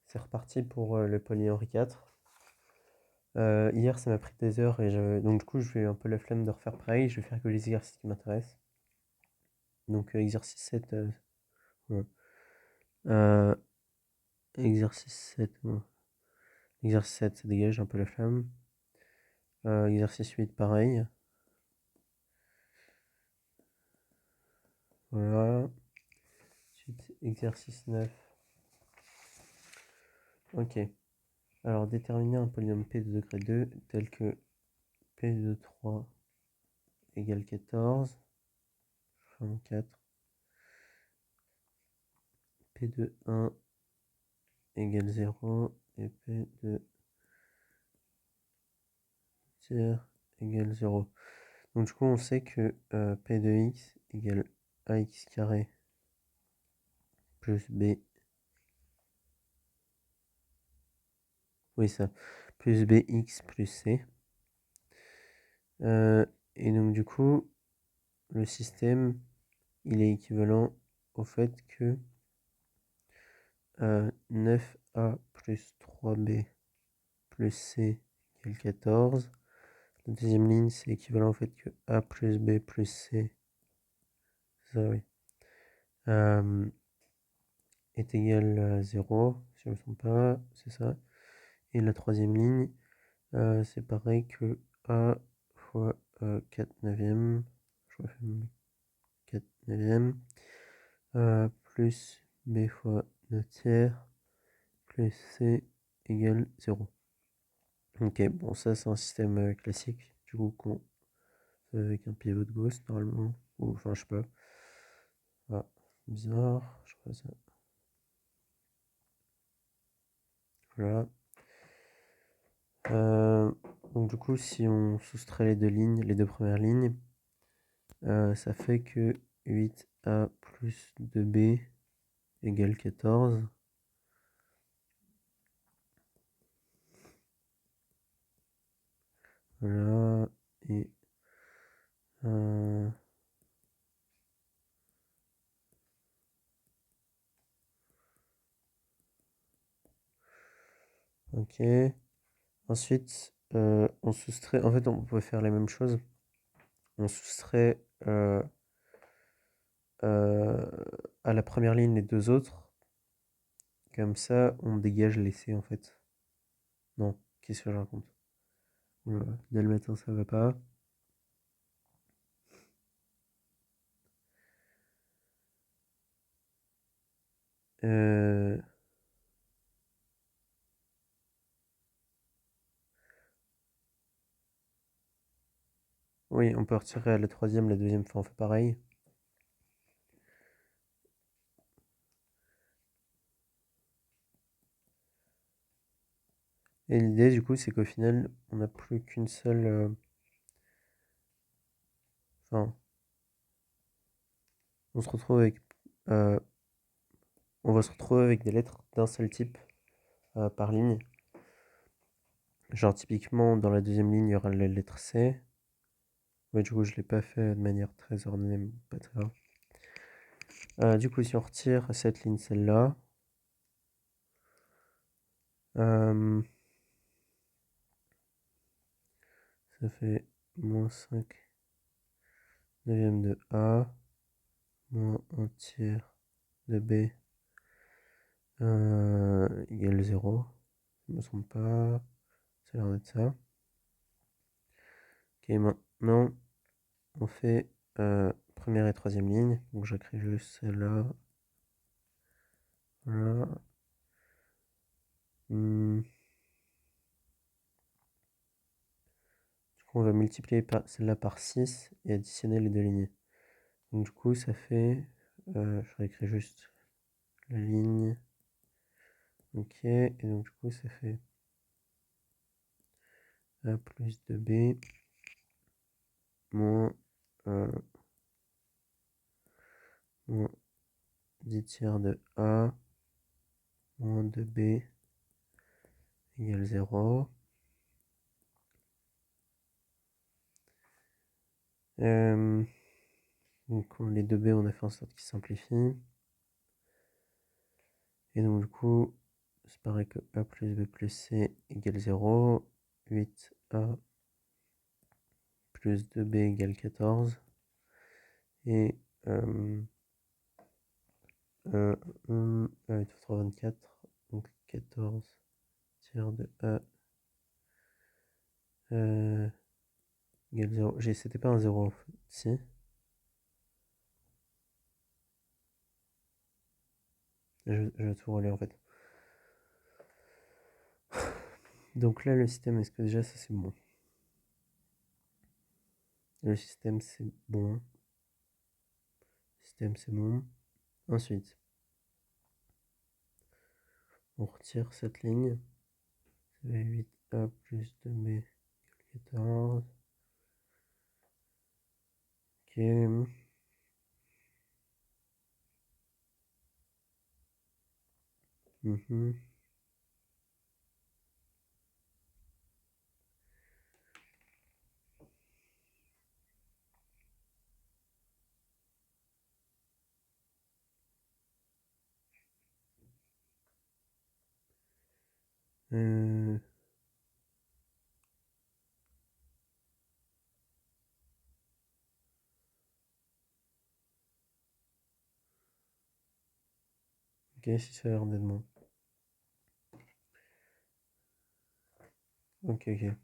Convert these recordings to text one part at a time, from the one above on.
C'est reparti pour le Poly Henri IV. Hier, ça m'a pris des heures et donc du coup, je vais un peu la flemme de refaire pareil. Je vais faire que les exercices qui m'intéressent. Donc, exercice 7. Ouais. Euh, exercice 7. Ouais. Exercice 7, ça dégage un peu la flemme. Exercice 8, pareil. Voilà. Ensuite, exercice 9. Ok. Alors, déterminer un polynôme P de degré 2 tel que P de 3 égale 14. 4. P de 1 égale 0 et P de tiers égale 0. Donc du coup on sait que P de x égale ax carré plus b. Oui ça. Plus bx plus c. Et donc du coup le système il est équivalent au fait que 9a plus 3b plus c égale 14. La deuxième ligne c'est équivalent au fait que a plus b plus c, ça oui, est égal à 0, si je ne me trompe pas, c'est ça. Et la troisième ligne, c'est pareil que a fois 4 neuvième, je refais 4 neuvième, plus b fois 2 tiers, plus c égale 0. Ok, bon ça c'est un système classique, du coup qu'on fait avec un pivot de Gauss normalement, ou enfin je sais pas. Ah, bizarre, je ferai ça. Voilà. Donc du coup si on soustrait les deux lignes, les deux premières lignes, ça fait que 8a plus 2b égale 14. Voilà. Et ok. Ensuite, on soustrait. En fait, on peut faire la même chose. On soustrait à la première ligne les deux autres. Comme ça, on dégage les C en fait. Non, qu'est-ce que je raconte? Dès le matin, ça va pas. Oui, on peut retirer la troisième, la deuxième fois, on fait pareil. Et l'idée, du coup, c'est qu'au final, on n'a plus qu'une seule. Enfin, on se retrouve avec. On va se retrouver avec des lettres d'un seul type par ligne. Genre, typiquement, dans la deuxième ligne, il y aura la lettre C. Mais du coup, je ne l'ai pas fait de manière très ordonnée, mais pas très grave. Du coup, si on retire cette ligne, celle-là. Ça fait moins 5 neuvième de A, moins 1 tiers de B égale 0. Je ne me trompe pas, ça a l'air d'être ça. Ok, maintenant on fait première et troisième ligne, donc j'écris juste celle-là. Voilà. Du coup, on va multiplier celle-là par 6 et additionner les deux lignes. Donc, du coup, ça fait. Je réécris juste la ligne. Ok, et donc, du coup, ça fait A plus 2B moins, moins 10 tiers de A moins 2B égale 0. Donc les 2B, on a fait en sorte qu'ils simplifient. Et donc du coup, c'est pareil que A plus B plus C égale 0. 8A plus 2B égale 14. Et 24. Donc 14 tiers de A égale 0. C'était pas un 0 en fait. Si. Je vais tout relire en fait. Donc là, le système, est-ce que déjà ça c'est bon? Le système c'est bon. Système c'est bon. Ensuite, on retire cette ligne. Ça fait 8A plus 2B 14. Ok. Mhm. Ok, si ça a l'air d'être bon. Ok, ok.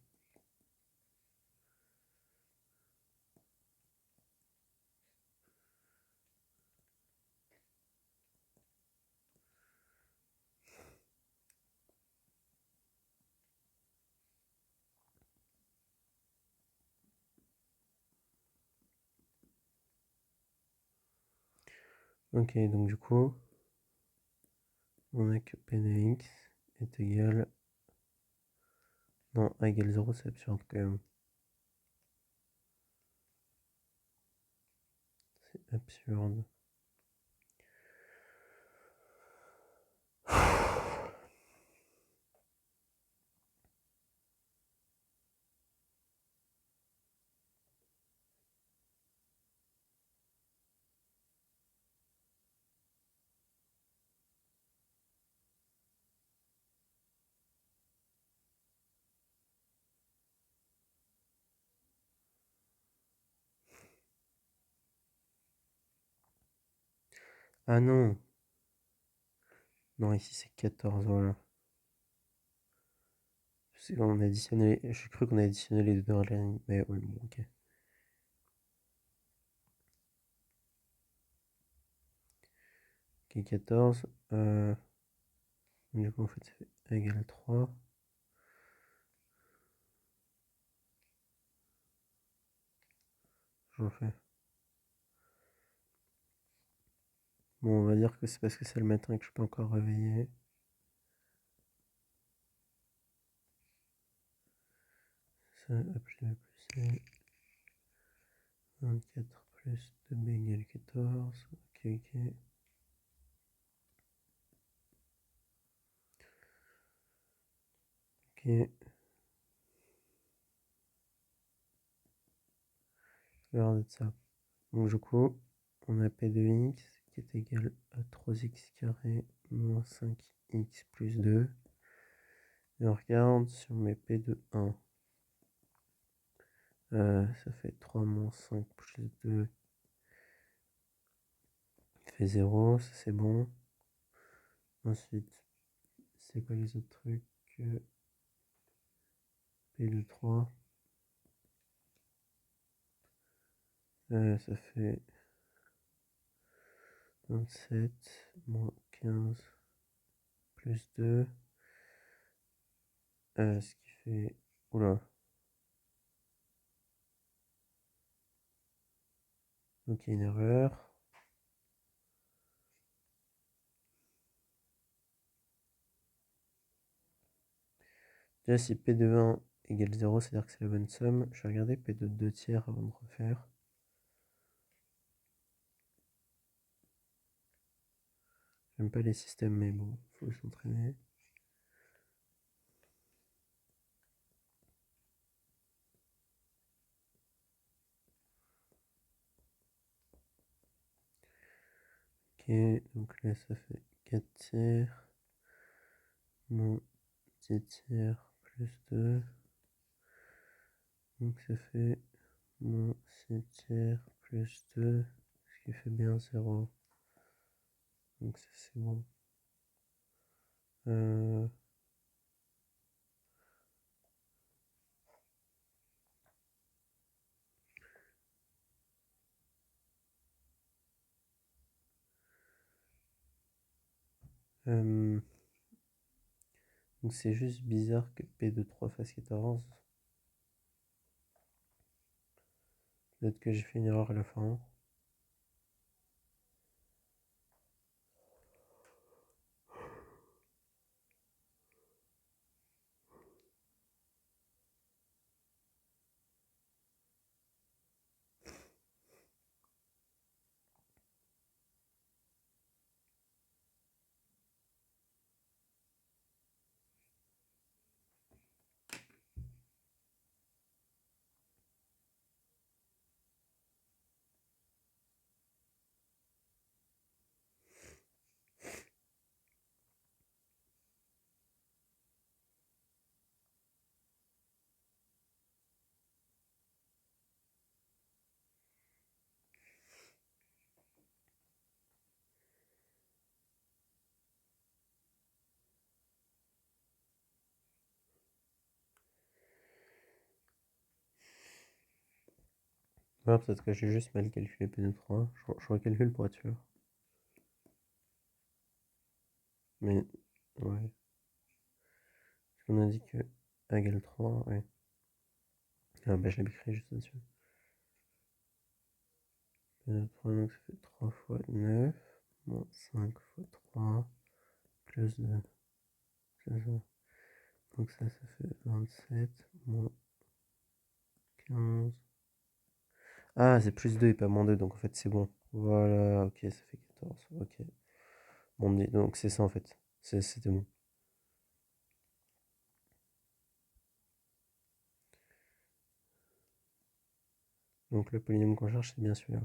Ok, donc du coup, on a que P de X est égal. Non, A égale 0, c'est absurde quand même. C'est absurde. Ah non! Non, ici c'est 14, voilà. On a additionné, j'ai cru qu'on a additionné les deux dans la ligne, mais oui, bon, ok. Ok, 14. Du coup, en fait, ça fait A égale 3. Je refais. Bon, on va dire que c'est parce que c'est le matin et que je suis pas encore réveillé. Ça, A plus B plus C. 24 plus 2B égale 14. Ok, ok. Ok. Regardez ça. Donc du coup, on a P de X qui est égal à 3x carré moins 5x plus 2. Et on regarde si on met P de 1. Ça fait 3 moins 5 plus 2 fait 0, ça c'est bon. Ensuite, c'est quoi les autres trucs? P de 3. Ça fait 27 moins 15 plus 2. Ce qui fait... Oula. Donc il y a une erreur. Déjà, si P de 1 égale 0, c'est-à-dire que c'est la bonne somme. Je vais regarder P de 2 tiers avant de refaire. J'aime pas les systèmes, mais bon, faut s'entraîner. Ok, donc là ça fait 4 tiers moins 10 tiers plus 2. Donc ça fait moins 6 tiers plus 2, ce qui fait bien 0. Donc ça c'est bon. Donc c'est juste bizarre que P de 3 fasse 14. Peut-être que j'ai fait une erreur à la fin. Ouais, peut-être que j'ai juste mal calculé P de 3. Je recalcule pour être sûr. Mais ouais. Parce qu'on a dit que A égale 3, ouais. Ah bah je l'ai écrit juste au-dessus. P de 3, donc ça fait 3 fois 9, moins 5 fois 3, plus 2. C'est ça. Donc ça fait 27, moins 15. Ah, c'est plus 2 et pas moins 2, donc en fait c'est bon. Voilà, ok, ça fait 14. Ok. Bon, donc c'est ça en fait. C'était bon. Donc le polynôme qu'on cherche, c'est bien celui-là.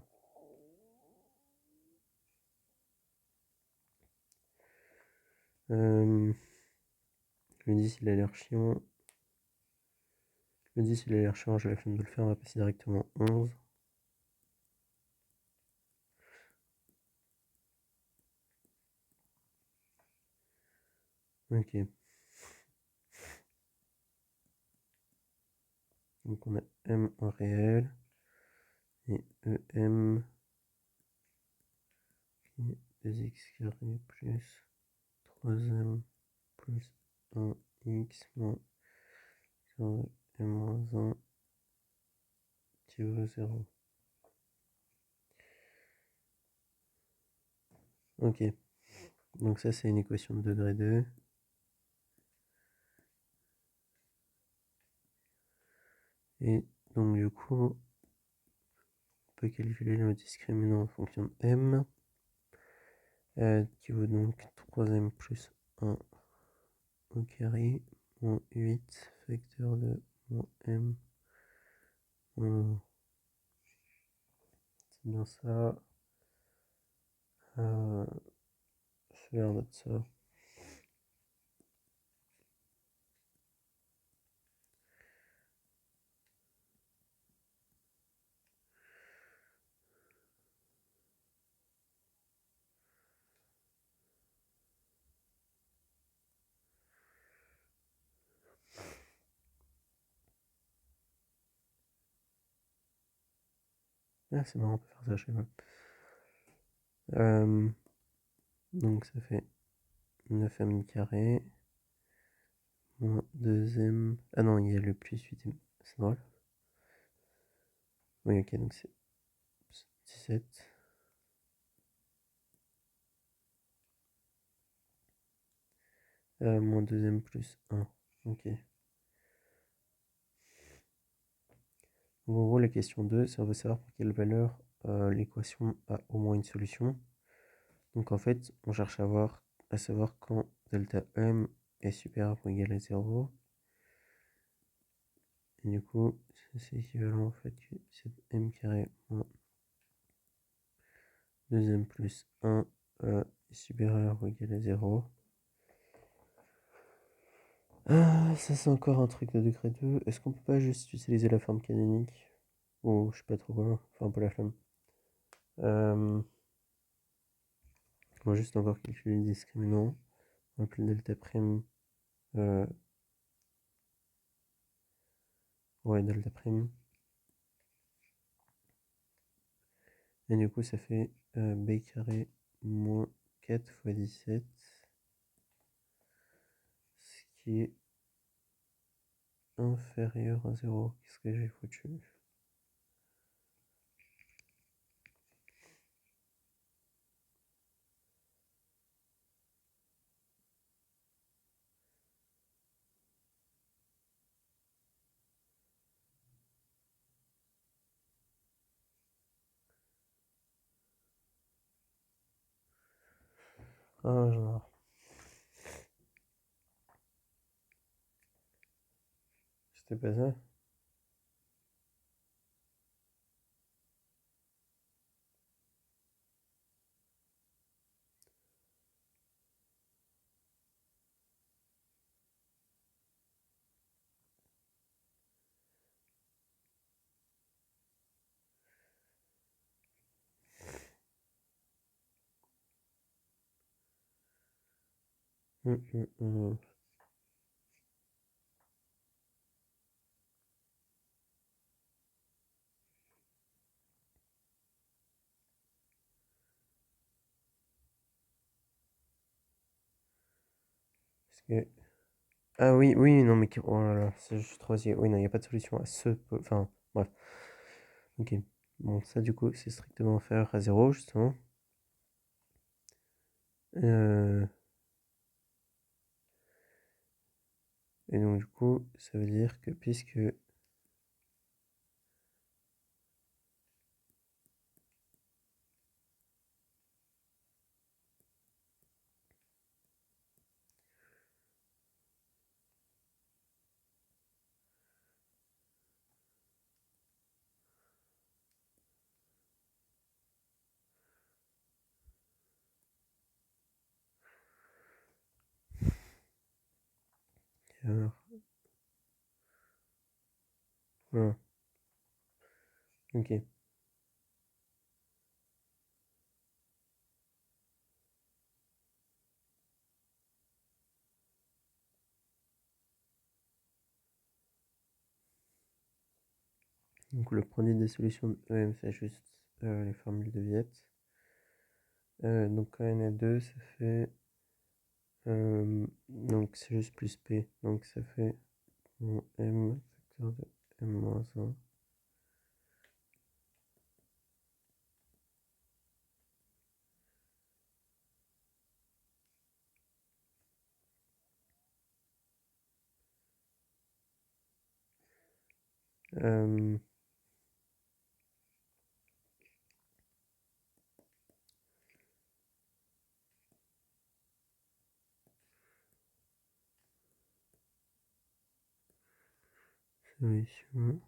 Le 10, il a l'air chiant. Le 10, il a l'air chiant, j'ai la flemme de le faire, on va passer directement 11. Ok. Donc on a M en réel et EM qui est 2x carré plus 3m plus 1x moins 4m moins 1 qui vaut 0. Ok. Donc ça c'est une équation de degré 2. Et donc du coup, on peut calculer le discriminant en fonction de M. Qui vaut donc 3m plus 1 au carré moins 8 facteur de moins m moins 1. C'est bien ça. C'est l'air d'être ça. Ah, c'est marrant, on peut faire ça chez moi. Donc ça fait 9m carré moins 2m. Ah non, il y a le plus 8m. C'est drôle. Oui, ok, donc c'est 17. Moins 2m plus 1. Ok. Donc, en gros, la question 2, ça veut savoir pour quelle valeur l'équation a au moins une solution. Donc en fait, on cherche à savoir quand delta m est supérieur ou égal à 0. Et du coup, c'est équivalent en fait que c'est m carré moins 2m plus 1 supérieur ou égal à 0. Ça c'est encore un truc de degré 2. Est-ce qu'on peut pas juste utiliser la forme canonique? Ou je sais pas trop quoi, enfin un peu la flemme. On va juste encore calculer le discriminant. On va appeler delta prime. Ouais, delta prime. Et du coup ça fait b carré moins 4 fois 17. Ce qui est inférieur à 0. Qu'est-ce que j'ai foutu? Ah, genre. C'était pas ça? Parce que... Ah oui, oui, non, mais oh là là, c'est juste trop. Oui, non, il n'y a pas de solution à ce. Enfin, bref. Ok. Bon, ça, du coup, c'est strictement inférieur à 0, justement. Et donc, du coup, ça veut dire que puisque. Alors, voilà. Ok. Donc, le produit des solutions de EM, c'est juste les formules de Viette. Donc, quand n est 2, ça fait. Donc, c'est juste plus P. Donc, ça fait M facteur de M-1. Solution.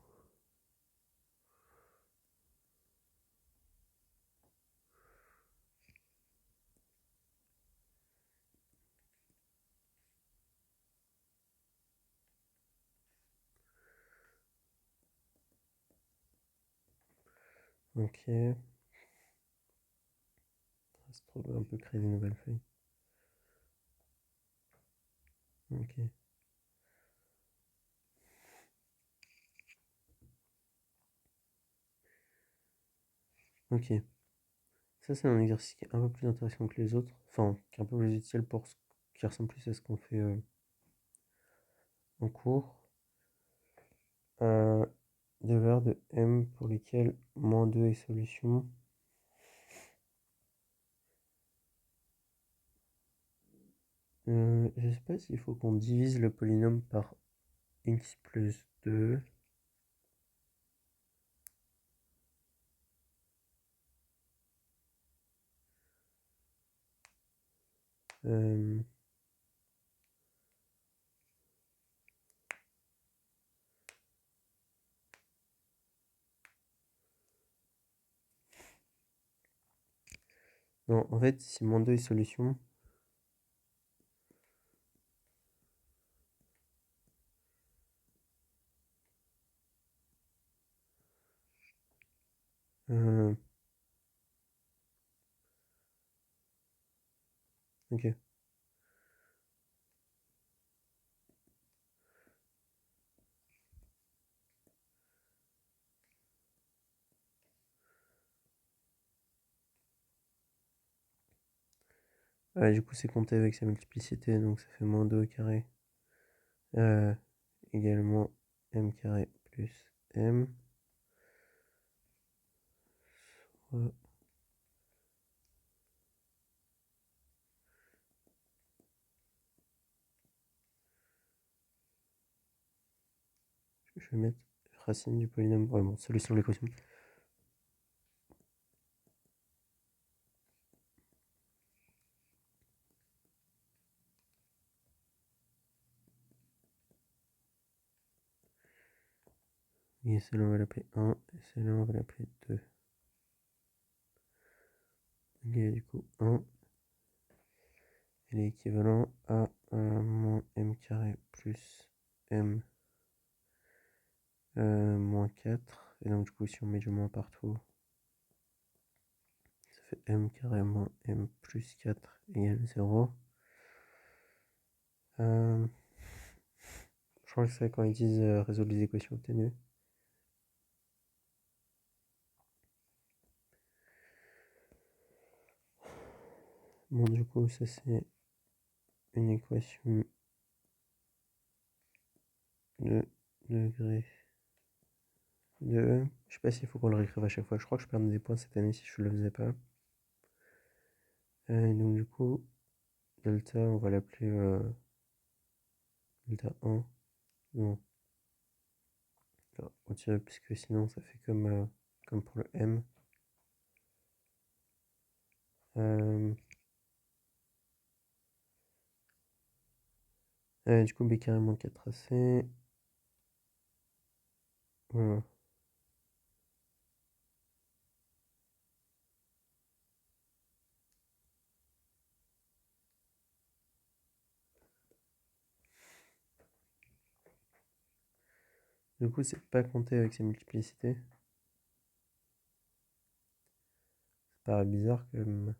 Ok. Ça se trouve un peu créer des nouvelles feuilles. Ok. Ok. Ça, c'est un exercice qui est un peu plus intéressant que les autres. Enfin, qui est un peu plus utile pour qui ressemble plus à ce qu'on fait en cours. Des valeurs de m pour lesquelles moins 2 est solution. Je sais pas s'il faut qu'on divise le polynôme par x plus 2. Non, en fait, si moins 2 est solution, ok. Du coup, c'est compté avec sa multiplicité, donc ça fait moins 2 au carré. Également m carré plus m. Soit je vais mettre racine du polynôme. Ouais, bon, solution de l'équation. Et celle-là, on va l'appeler 1, et celle-là, on va l'appeler 2. Ok, du coup, 1, il est équivalent à moins m carré plus m moins 4. Et donc, du coup, si on met du moins partout, ça fait m carré moins m plus 4 égale 0. Je crois que c'est quand ils disent résoudre les équations obtenues. Bon, du coup, ça c'est une équation de degré de... Je sais pas s'il faut qu'on le réécrive à chaque fois. Je crois que je perdais des points cette année si je le faisais pas. Donc du coup, delta, on va l'appeler delta 1. Non, retirer puisque sinon ça fait comme pour le m. Du coup, b carré moins 4ac. Voilà. Du coup, c'est pas compté avec ses multiplicités. Ça paraît bizarre quand même.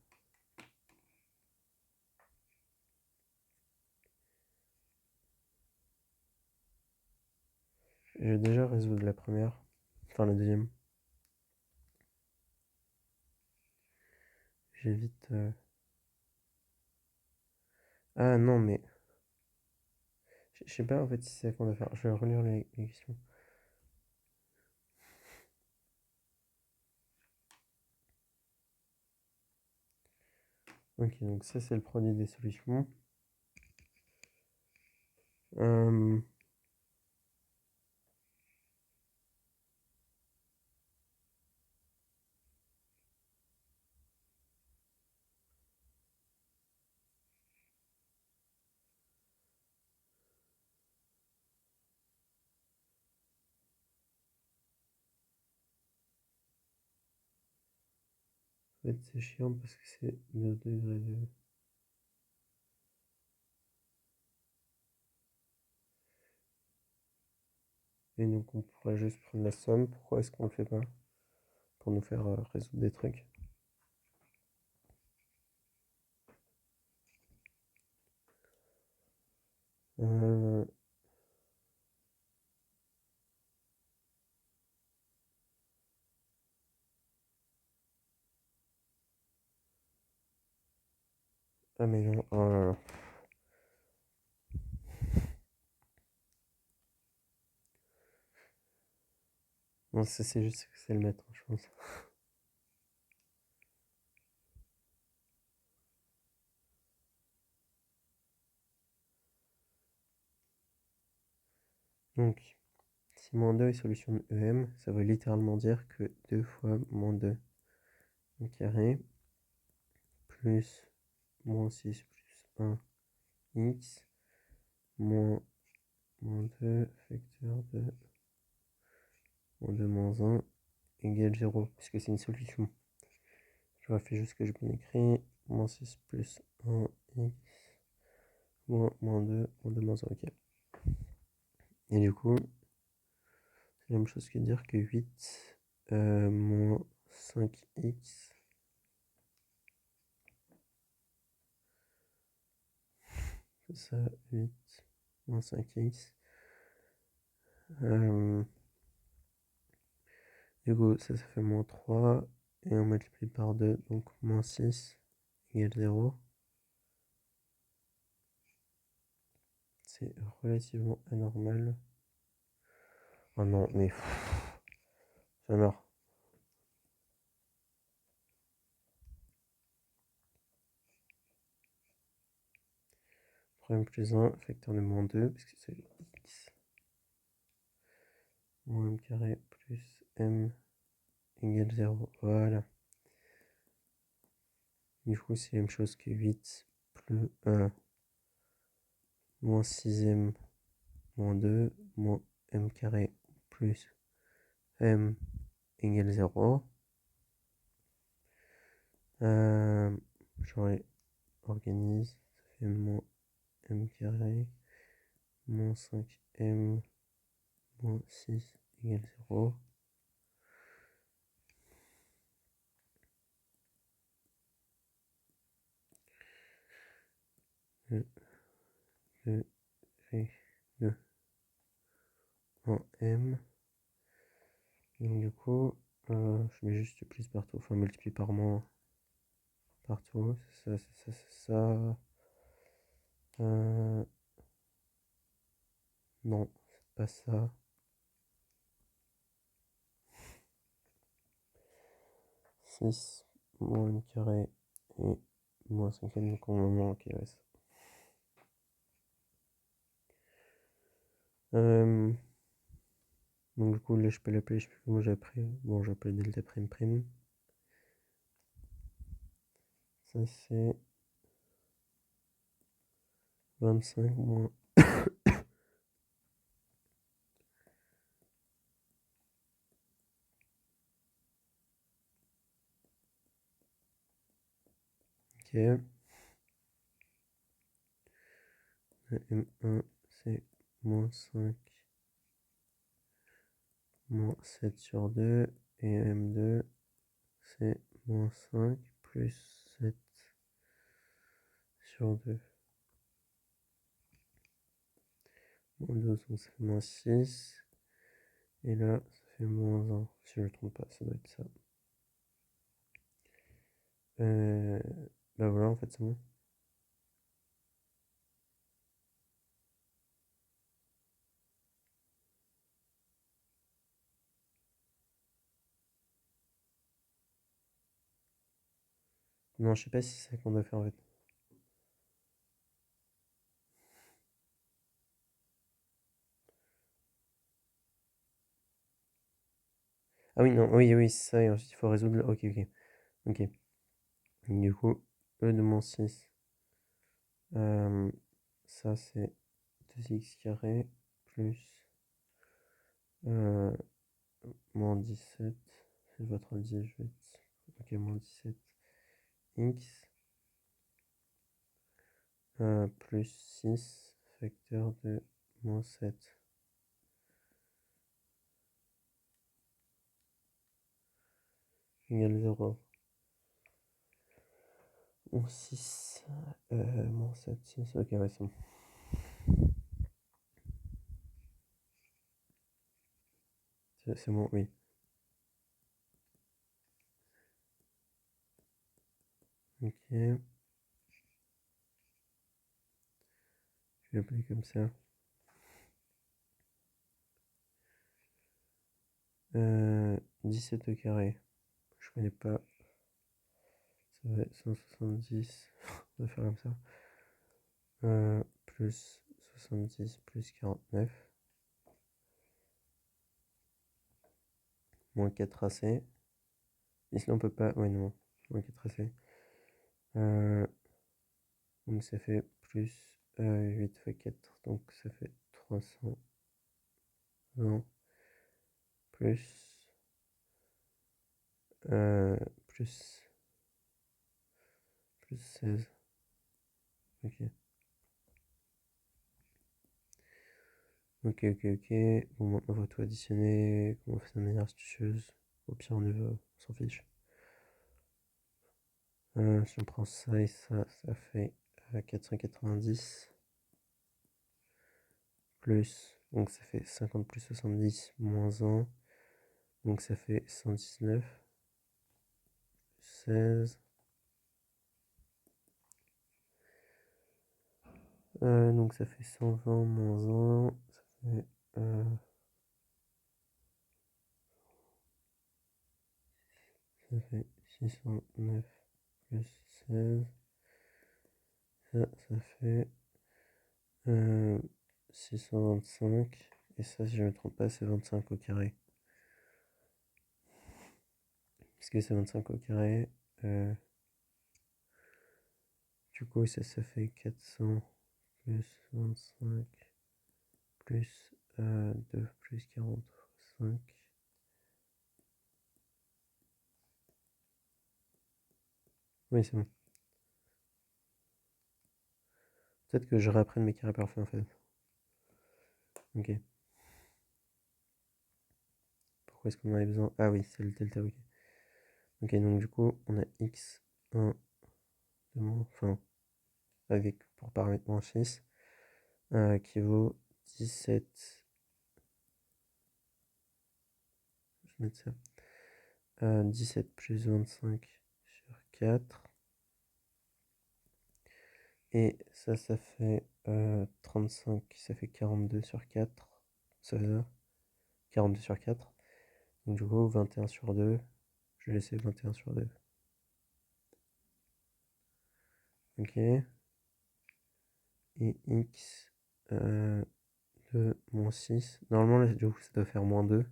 Je vais déjà résoudre la première. Enfin, la deuxième. J'évite... Ah non, mais... Je sais pas en fait si c'est ça qu'on doit faire. Je vais relire les questions. Ok, donc ça c'est le produit des solutions. Euh, En fait, c'est chiant parce que c'est 2 degrés de... Et donc on pourrait juste prendre la somme. Pourquoi est-ce qu'on le fait pas? Pour nous faire résoudre des trucs. Euh, Ah mais non, oh là là. Non, ça c'est juste que c'est le maître, je pense. Donc, si moins 2 est solution de EM, ça veut littéralement dire que 2 fois moins 2 au carré plus moins 6 plus 1 x moins 2 facteur de moins 2 moins 1 égale 0, puisque c'est une solution. Je refais juste ce que j'ai bien écrit. Moins 6 plus 1 x moins 2, moins 1, ok. Et du coup, c'est la même chose que dire que 8 moins 5x. C'est ça, 8 moins 5x. Du coup, ça fait moins 3. Et on multiplie par 2, donc moins 6 égale 0. C'est relativement anormal. Oh non, mais ça meurt. Problème plus 1, facteur de moins 2, parce que c'est x. Moins m carré plus m égale 0. Voilà. Du coup, c'est la même chose que 8 plus 1 moins 6m moins 2 moins m carré plus m égale 0. Je réorganise. Ça fait moins m carré moins 5m moins 6 égale 0. De en m. Donc du coup, je mets juste plus partout, enfin multiplie par moins partout, c'est ça, c'est ça, c'est ça. Non, c'est pas ça. Six moins m carré et moins 5m, donc on moment, ok, ouais, ça. Donc du coup, là, je peux l'appeler, je sais plus comment j'ai appris. Bon, j'appelle delta prime prime. Ça, c'est 25 moins. Ok. M1, c'est moins 5 moins 7 sur 2. Et M2, c'est moins 5 plus 7 sur 2. Moins 2, donc ça fait moins 6. Et là, ça fait moins 1. Si je ne me trompe pas, ça doit être ça. Bah voilà, en fait, c'est bon. Non, je sais pas si c'est ça qu'on doit faire en fait. Ah oui, non, oui, oui, c'est ça. Et ensuite, il faut résoudre. Ok, ok. Ok. Du coup, E de moins 6. Ça, c'est 2x carré plus moins 17. C'est votre 18. Ok, moins 17 x plus 6 facteur de moins 7 égale 0. Moins 6 moins 7, 6. Ok, ouais, c'est bon. C'est bon, oui. Ok. Je vais l'appeler comme ça. 17 au carré. Je connais pas. Ça va être 170. On va faire comme ça. Plus 70 plus 49. Moins 4 AC. Et sinon on peut pas. Ouais, non. Moins 4 AC. Donc ça fait plus 8 fois 4. Donc ça fait 320. Plus. Plus plus 16. Ok. Ok. Bon, maintenant, on va tout additionner. Comment on fait ça de manière astucieuse? Au pire, on s'en fiche. Si on prend ça et ça fait 490. Plus, donc ça fait 50 plus 70 moins 1. Donc ça fait 119. 16. Donc ça fait 120 moins 1. Ça fait 609 plus 16. Ça fait 625. Et ça, si je ne me trompe pas, c'est 25 au carré. Puisque c'est 25 au carré. Du coup, ça fait 400 plus 25 plus 2 plus 45. Oui, c'est bon. Peut-être que je réapprenne mes carrés parfaits en fait. Ok. Pourquoi est-ce qu'on en avait besoin? Ah oui, c'est le delta, ok. Ok, donc du coup, on a x1 de moins, enfin, avec pour paramètre moins 6, qui vaut 17. Je vais mettre ça. 17 plus 25 sur 4. Et ça fait 35, ça fait 42 sur 4. Ça fait ça 42 sur 4. Donc du coup, 21 sur 2. Je vais laisser 21 sur 2. Ok. Et x de moins 6. Normalement, là, du coup, ça doit faire moins 2.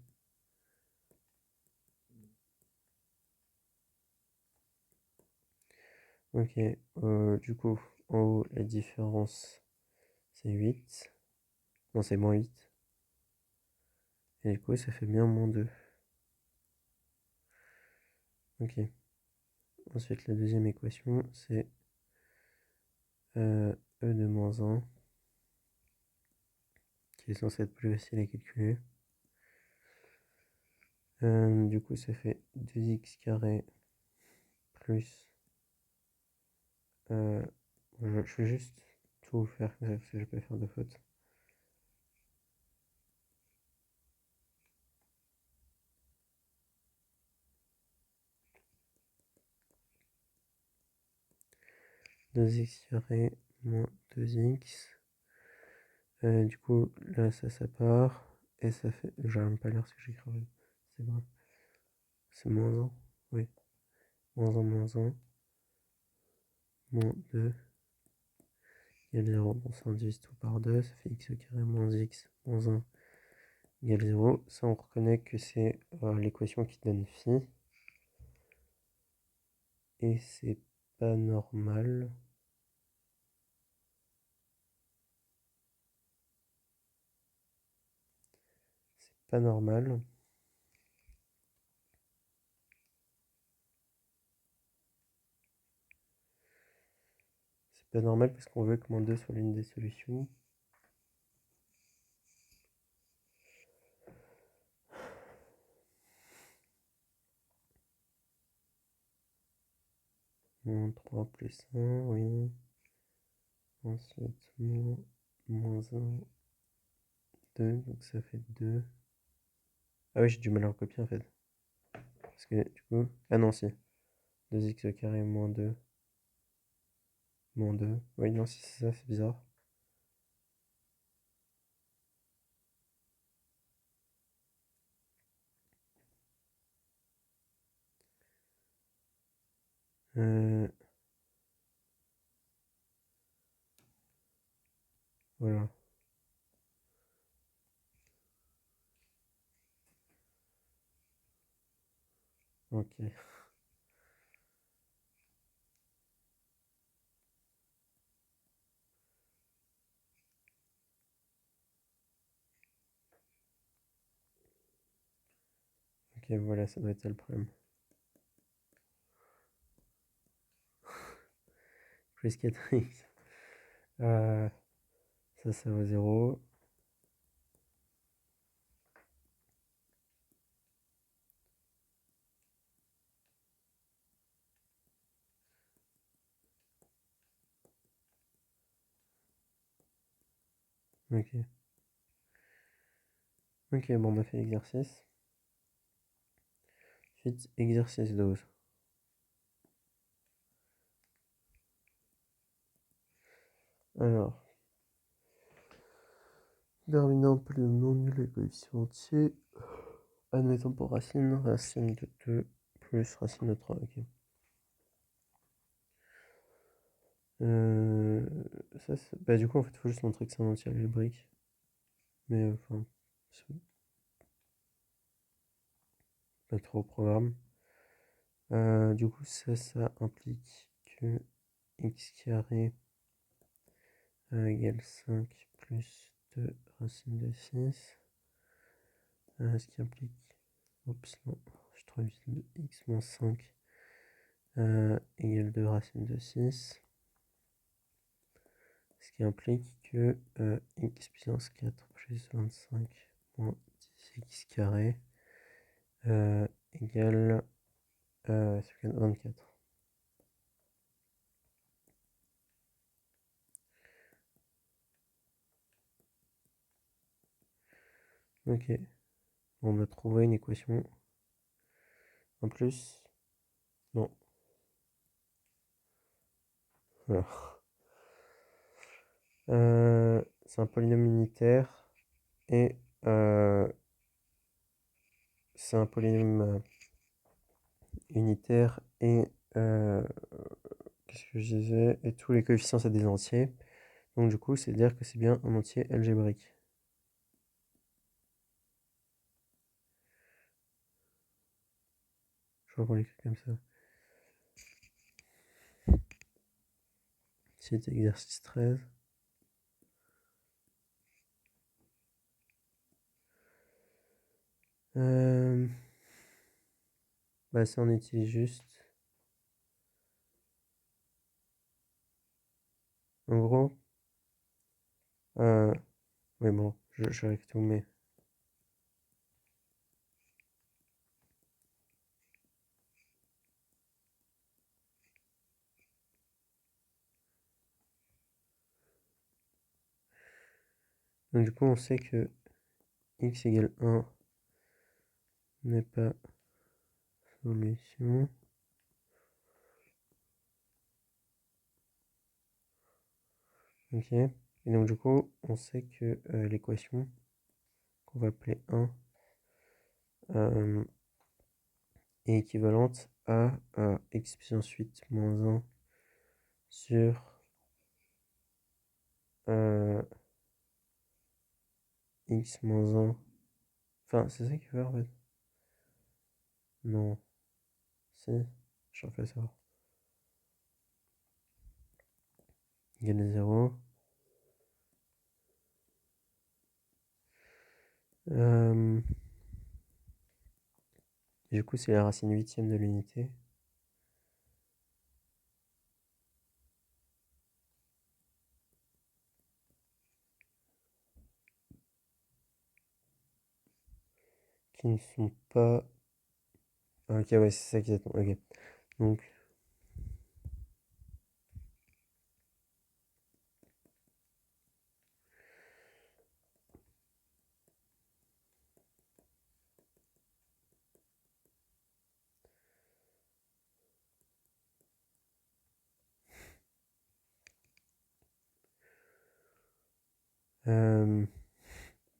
Ok. Du coup, en haut, la différence, c'est 8. Non, c'est moins 8. Et du coup, ça fait bien moins 2. Ok. Ensuite, la deuxième équation, c'est e de moins 1, qui est censé être plus facile à calculer. Du coup, ça fait 2x carré plus... je vais juste tout faire, parce que je vais pas faire de faute. Deux x carré moins 2x. Du coup, là, ça part. Et ça fait... J'arrive pas à lire ce que j'ai écrit. C'est bon. C'est moins 1. Oui. Moins 1. Moins 2. Égale 0. Bon, ça on divise tout par 2. Ça fait x au carré moins x moins 1 égale 0. Ça, on reconnaît que c'est l'équation qui donne phi. Et c'est pas normal. C'est pas normal. C'est pas normal parce qu'on veut que moins 2 soit l'une des solutions. Moins 3 plus 1, oui. Ensuite, moins 1, 2, donc ça fait 2. Ah oui, j'ai du mal à recopier en fait. Parce que du coup... Ah non, si. 2x au carré moins 2. Moins 2. Oui, non, si c'est ça, c'est bizarre. Voilà. Ok. Ok, voilà, ça doit être ça le problème. plus 4x. Ça vaut 0. Ok. Ok, bon, on a fait l'exercice. Ensuite, exercice 12. Alors, déterminer un polynôme non nul et coefficient entier. Admettons pour racine de 2 plus racine de 3. Ok. Bah, du coup, en fait, il faut juste montrer que c'est un entier algébrique. Mais enfin, c'est pas trop au programme. Du coup, ça implique que x carré égale 5 plus 2 racine de 6. Ce qui implique. Oups, non, je trouve x moins 5 égale 2 racine de 6. Ce qui implique que x puissance 4 plus 25 moins 10x carré égale 24. Ok, on a trouvé une équation. En plus, non. Alors, c'est un polynôme unitaire et c'est un polynôme unitaire et qu'est-ce que je disais? Et tous les coefficients c'est des entiers. Donc du coup, c'est dire que c'est bien un entier algébrique. Je vois qu'on l'écrit comme ça. C'est exercice 13. Bah ça on utilise juste. En gros, mais bon, je réécris tout, mais donc du coup on sait que x égale 1 n'est pas solution. Ok. Et donc du coup, on sait que l'équation qu'on va appeler 1 est équivalente à x puissance 8 moins 1 sur x moins 1. Enfin, c'est ça qu'il veut en fait. Non. Si. Je refais ça. Égale 0. Du coup, c'est la racine huitième de l'unité. Qui ne sont pas... Ok, ouais, c'est ça qui est... Ok. Donc...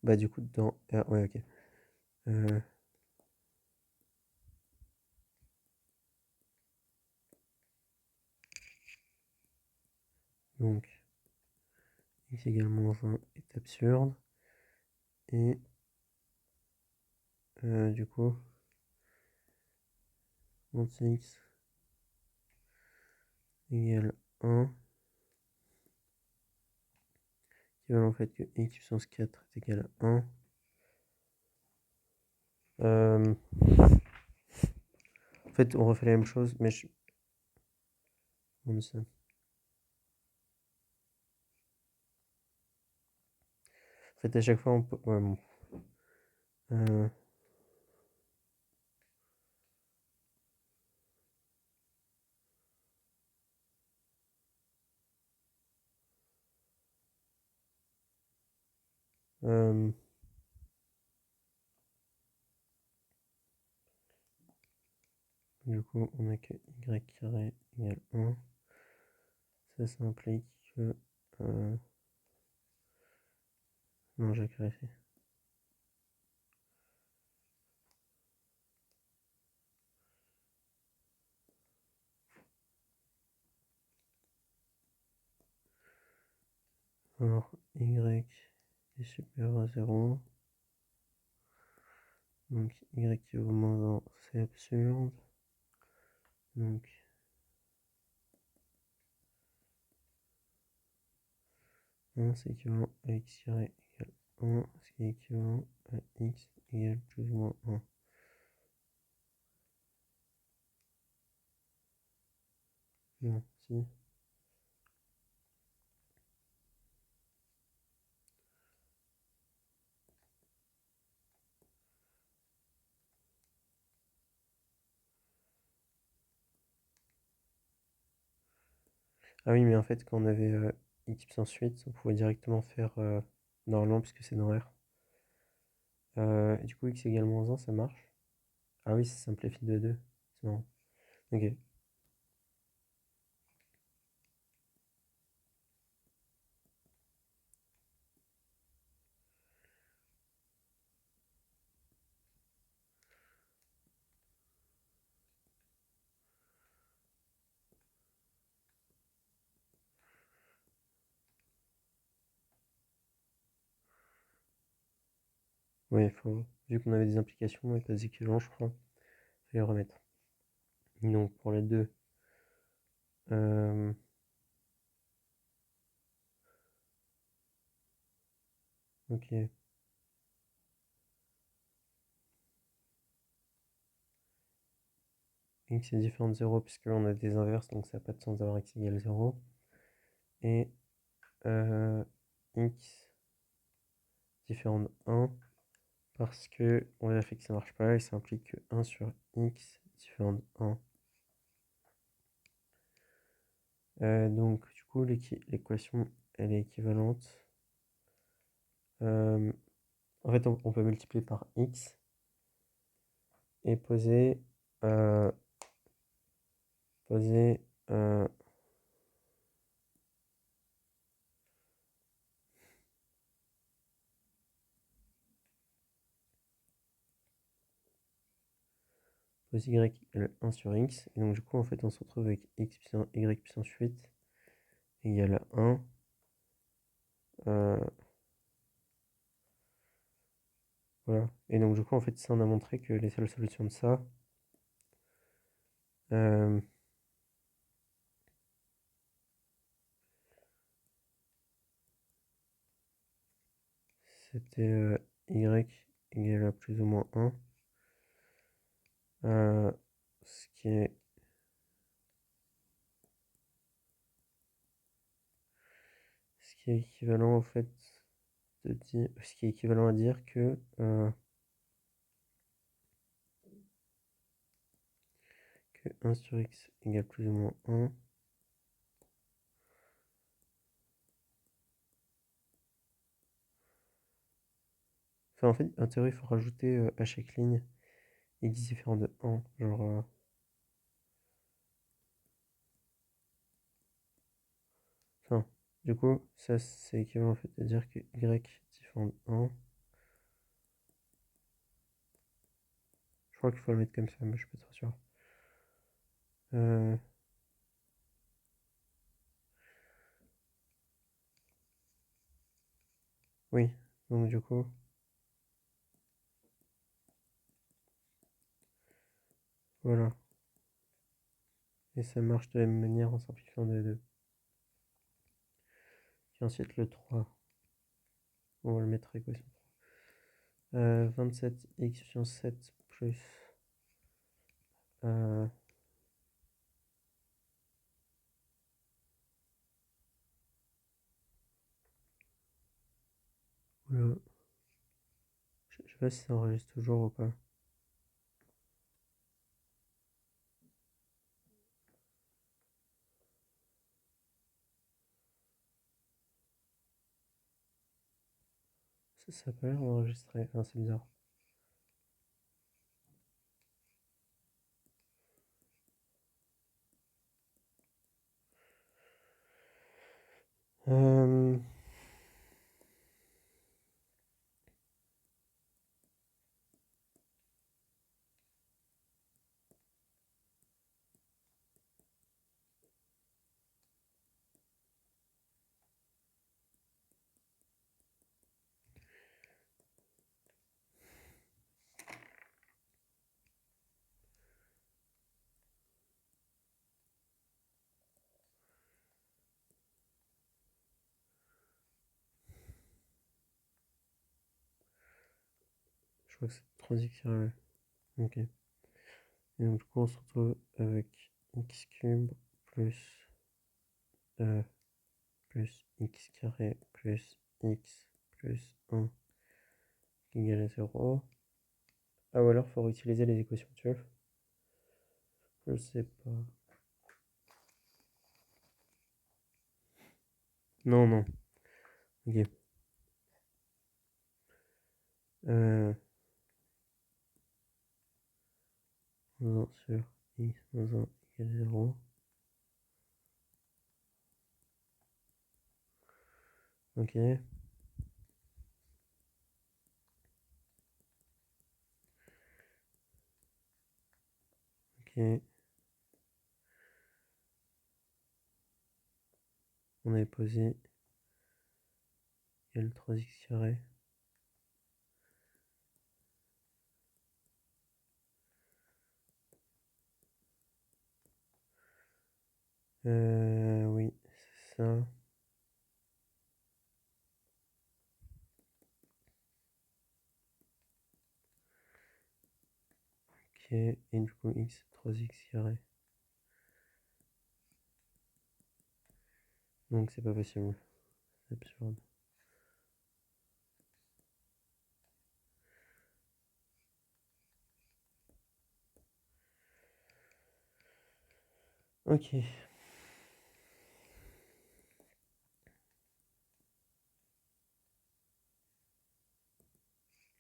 bah du coup, dans... R, ouais, ok. Donc... x égale moins 1 est absurde. Et du coup, x égale 1, qui veut en fait que x puissance 4 est égal à 1. En fait, on refait la même chose, mais on dit ça. fait, à chaque fois, on peut... Ouais, bon. Euh, euh, du coup, on a que y carré égale 1. Ça implique que... non, j'ai clarifié. Alors, y est supérieur à 0. Donc, y qui vaut moins 1, c'est absurde. Donc, 1 c'est équivalent à x carré égale 1, ce qui est équivalent à x égale plus ou moins 1. Non, si. Ah oui, mais en fait, quand on avait x puissance 8, on pouvait directement faire normalement, puisque c'est dans R. Et du coup, x égale moins 1, ça marche. Ah oui, ça simplifie de 2. C'est marrant. Ok. Oui, vu qu'on avait des implications et pas des équivalents, je crois, il fallait le remettre. Donc, pour les deux, ok. X est différent de 0 puisque là on a des inverses, donc ça n'a pas de sens d'avoir x égale 0. Et x différent de 1 parce que on vérifie que ça marche pas et ça implique que 1 sur x différent de 1. Donc du coup l'équation elle est équivalente. En fait on peut multiplier par x et poser y égale 1 sur x. Et donc du coup en fait on se retrouve avec x puissance y puissance 8 égale à 1. Voilà. Et donc du coup en fait ça on a montré que les seules solutions de ça c'était y égale à plus ou moins 1. Ce qui est équivalent en fait ce qui est équivalent à dire que 1 sur x égale plus ou moins 1. Enfin en fait en théorie il faut rajouter à chaque ligne x différent de 1. Genre enfin du coup ça c'est équivalent en fait à dire que y différent de 1. Je crois qu'il faut le mettre comme ça mais je suis pas trop sûr. Oui, donc du coup voilà. Et ça marche de la même manière en simplifiant de 2. Et ensuite le 3. On va le mettre à équation 3. 27x puissance 7 plus Oula. Je sais pas si ça enregistre toujours ou pas. Ça a pas l'air d'enregistrer. Enfin, c'est bizarre. Euh... Je crois que c'est 3 x carré. Ok. Et donc, du coup, on se retrouve avec x cube plus, plus x carré plus x plus 1 égale à 0. Ah, ou alors, faut utiliser les équations de Wolff. Je sais pas. Non, non. Ok. Euh, non, sur x moins 1 égale 0. Ok. Ok. On avait posé égale 3x carré. Oui, c'est ça. Ok, et du coup x 3x carré. Donc c'est pas possible. C'est absurde. Ok.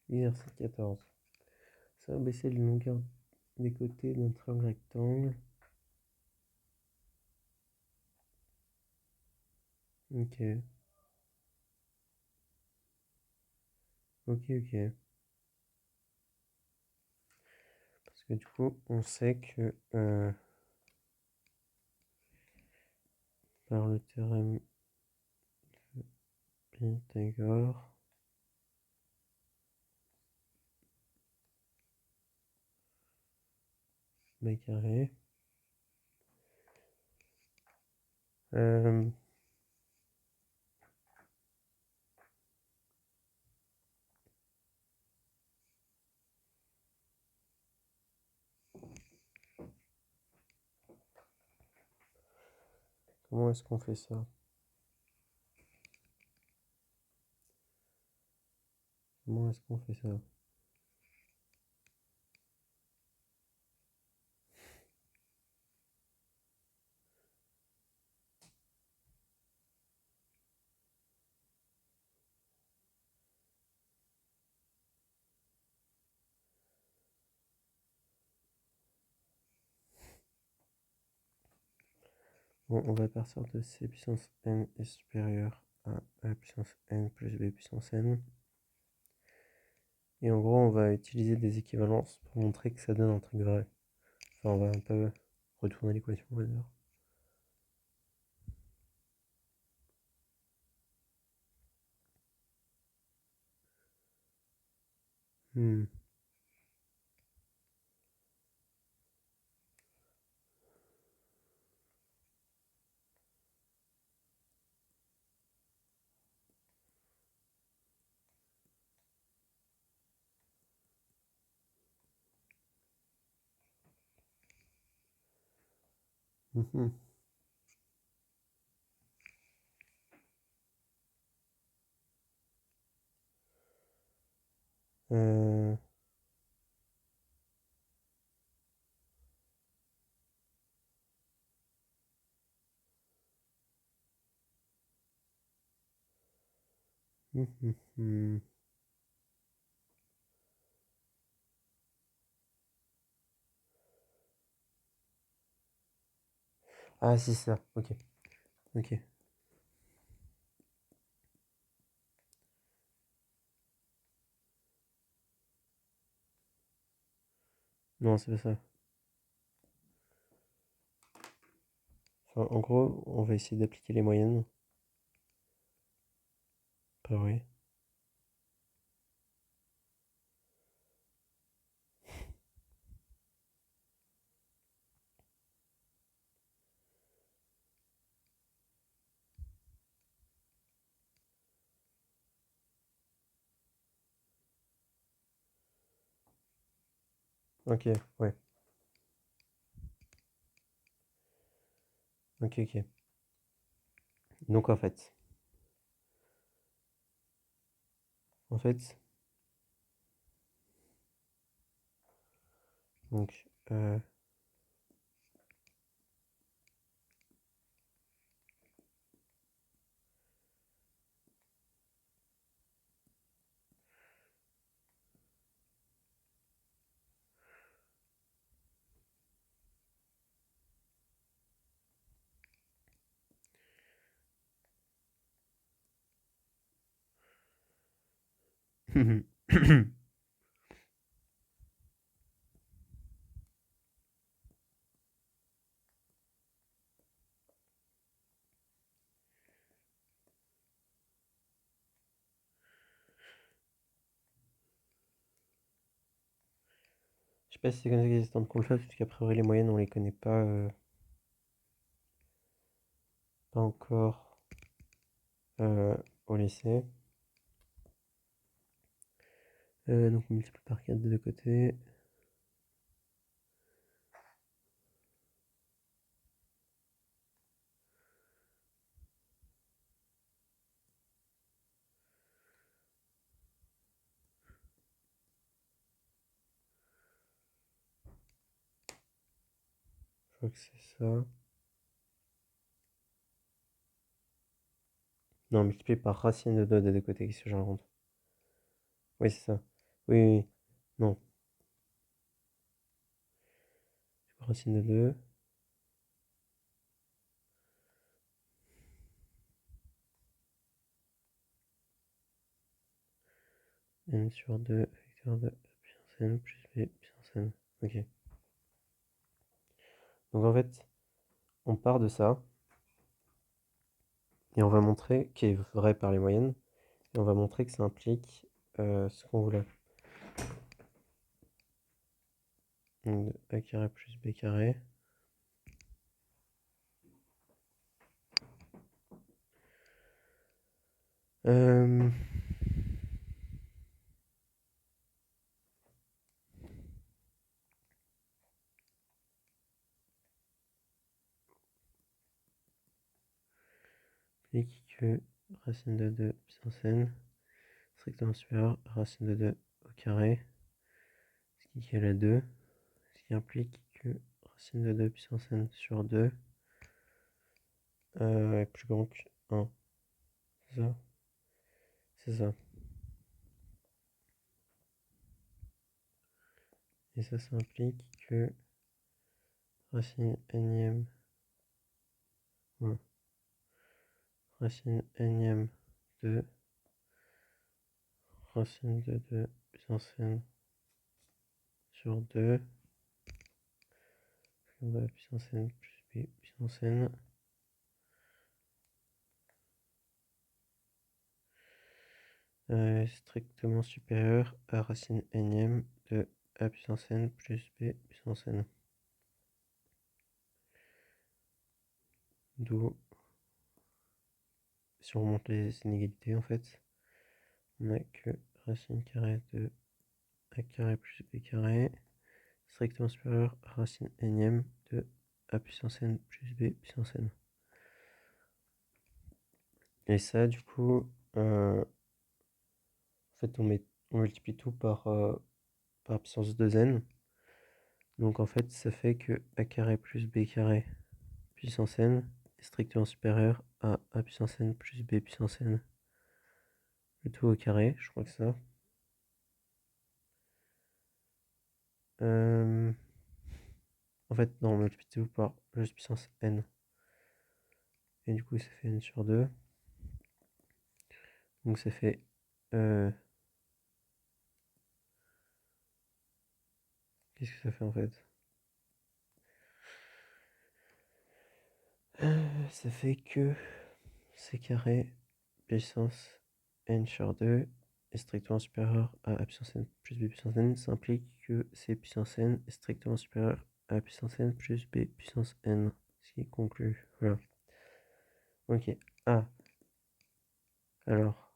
Exercice 14. Ça va baisser les longueurs des côtés d'un triangle rectangle. Ok. Ok, ok. Parce que du coup, on sait que par le théorème de Pythagore, b carré. Euh, comment est-ce qu'on fait ça? Comment est-ce qu'on fait ça? Bon, on va partir de c puissance n est supérieur à a puissance n plus b puissance n. Et en gros, on va utiliser des équivalences pour montrer que ça donne un truc vrai. Enfin, on va un peu retourner l'équation, on va dire. Hmm. Mhm. Euh, hum, hum, hum. Ah, c'est ça, ok. Ok. Non, c'est pas ça. Enfin, en gros, on va essayer d'appliquer les moyennes. Pas vrai. Ok, ouais. Ok, ok. Donc en fait, donc, je sais pas si c'est comme ça qu'ils tentent qu'on le fasse, parce qu'a priori les moyennes on les connaît pas encore au lycée. Donc on multiplie par 4 de deux côtés. Je crois que c'est ça. Non, multiplié par racine de 2 des deux côtés, qu'est-ce que je raconte? Oui, c'est ça. Oui, oui, oui. Non. Racine de 2. N sur 2, vecteur de puissance n plus b puissance n. Ok. Donc en fait, on part de ça, et on va montrer qu'il est vrai par les moyennes, et on va montrer que ça implique ce qu'on voulait. Donc a carré plus b carré. Euh, implique que racine de 2 puissance n strictement supérieur à racine de 2 au carré, ce qui équivaut à 2, ce qui implique que racine de 2 puissance n sur 2 est plus grand que 1. C'est ça? C'est ça. Et ça implique que racine énième, ouais, racine énième de racine de 2 puissance n sur 2, de la puissance n plus b puissance n, strictement supérieur à racine énième de a puissance n plus b puissance n. D'où, si on remonte les inégalités, en fait, on a que racine carrée de a carré plus b carré strictement supérieur à racine énième de a puissance n plus b puissance n. Et ça, du coup, en fait, on multiplie tout par puissance 2n. Donc en fait, ça fait que a carré plus b carré puissance n est strictement supérieur à a puissance n plus b puissance n. Le tout au carré, je crois que ça. En fait, non, on multiplie tout par juste puissance n. Et du coup, ça fait n sur 2. Donc ça fait... Qu'est-ce que ça fait en fait? Ça fait que c carré puissance n sur 2 est strictement supérieur à a puissance n plus b puissance n. Ça implique que c puissance n est strictement supérieur à a puissance n plus b puissance n. Ce qui conclut. Voilà. Ok. Ah. Alors.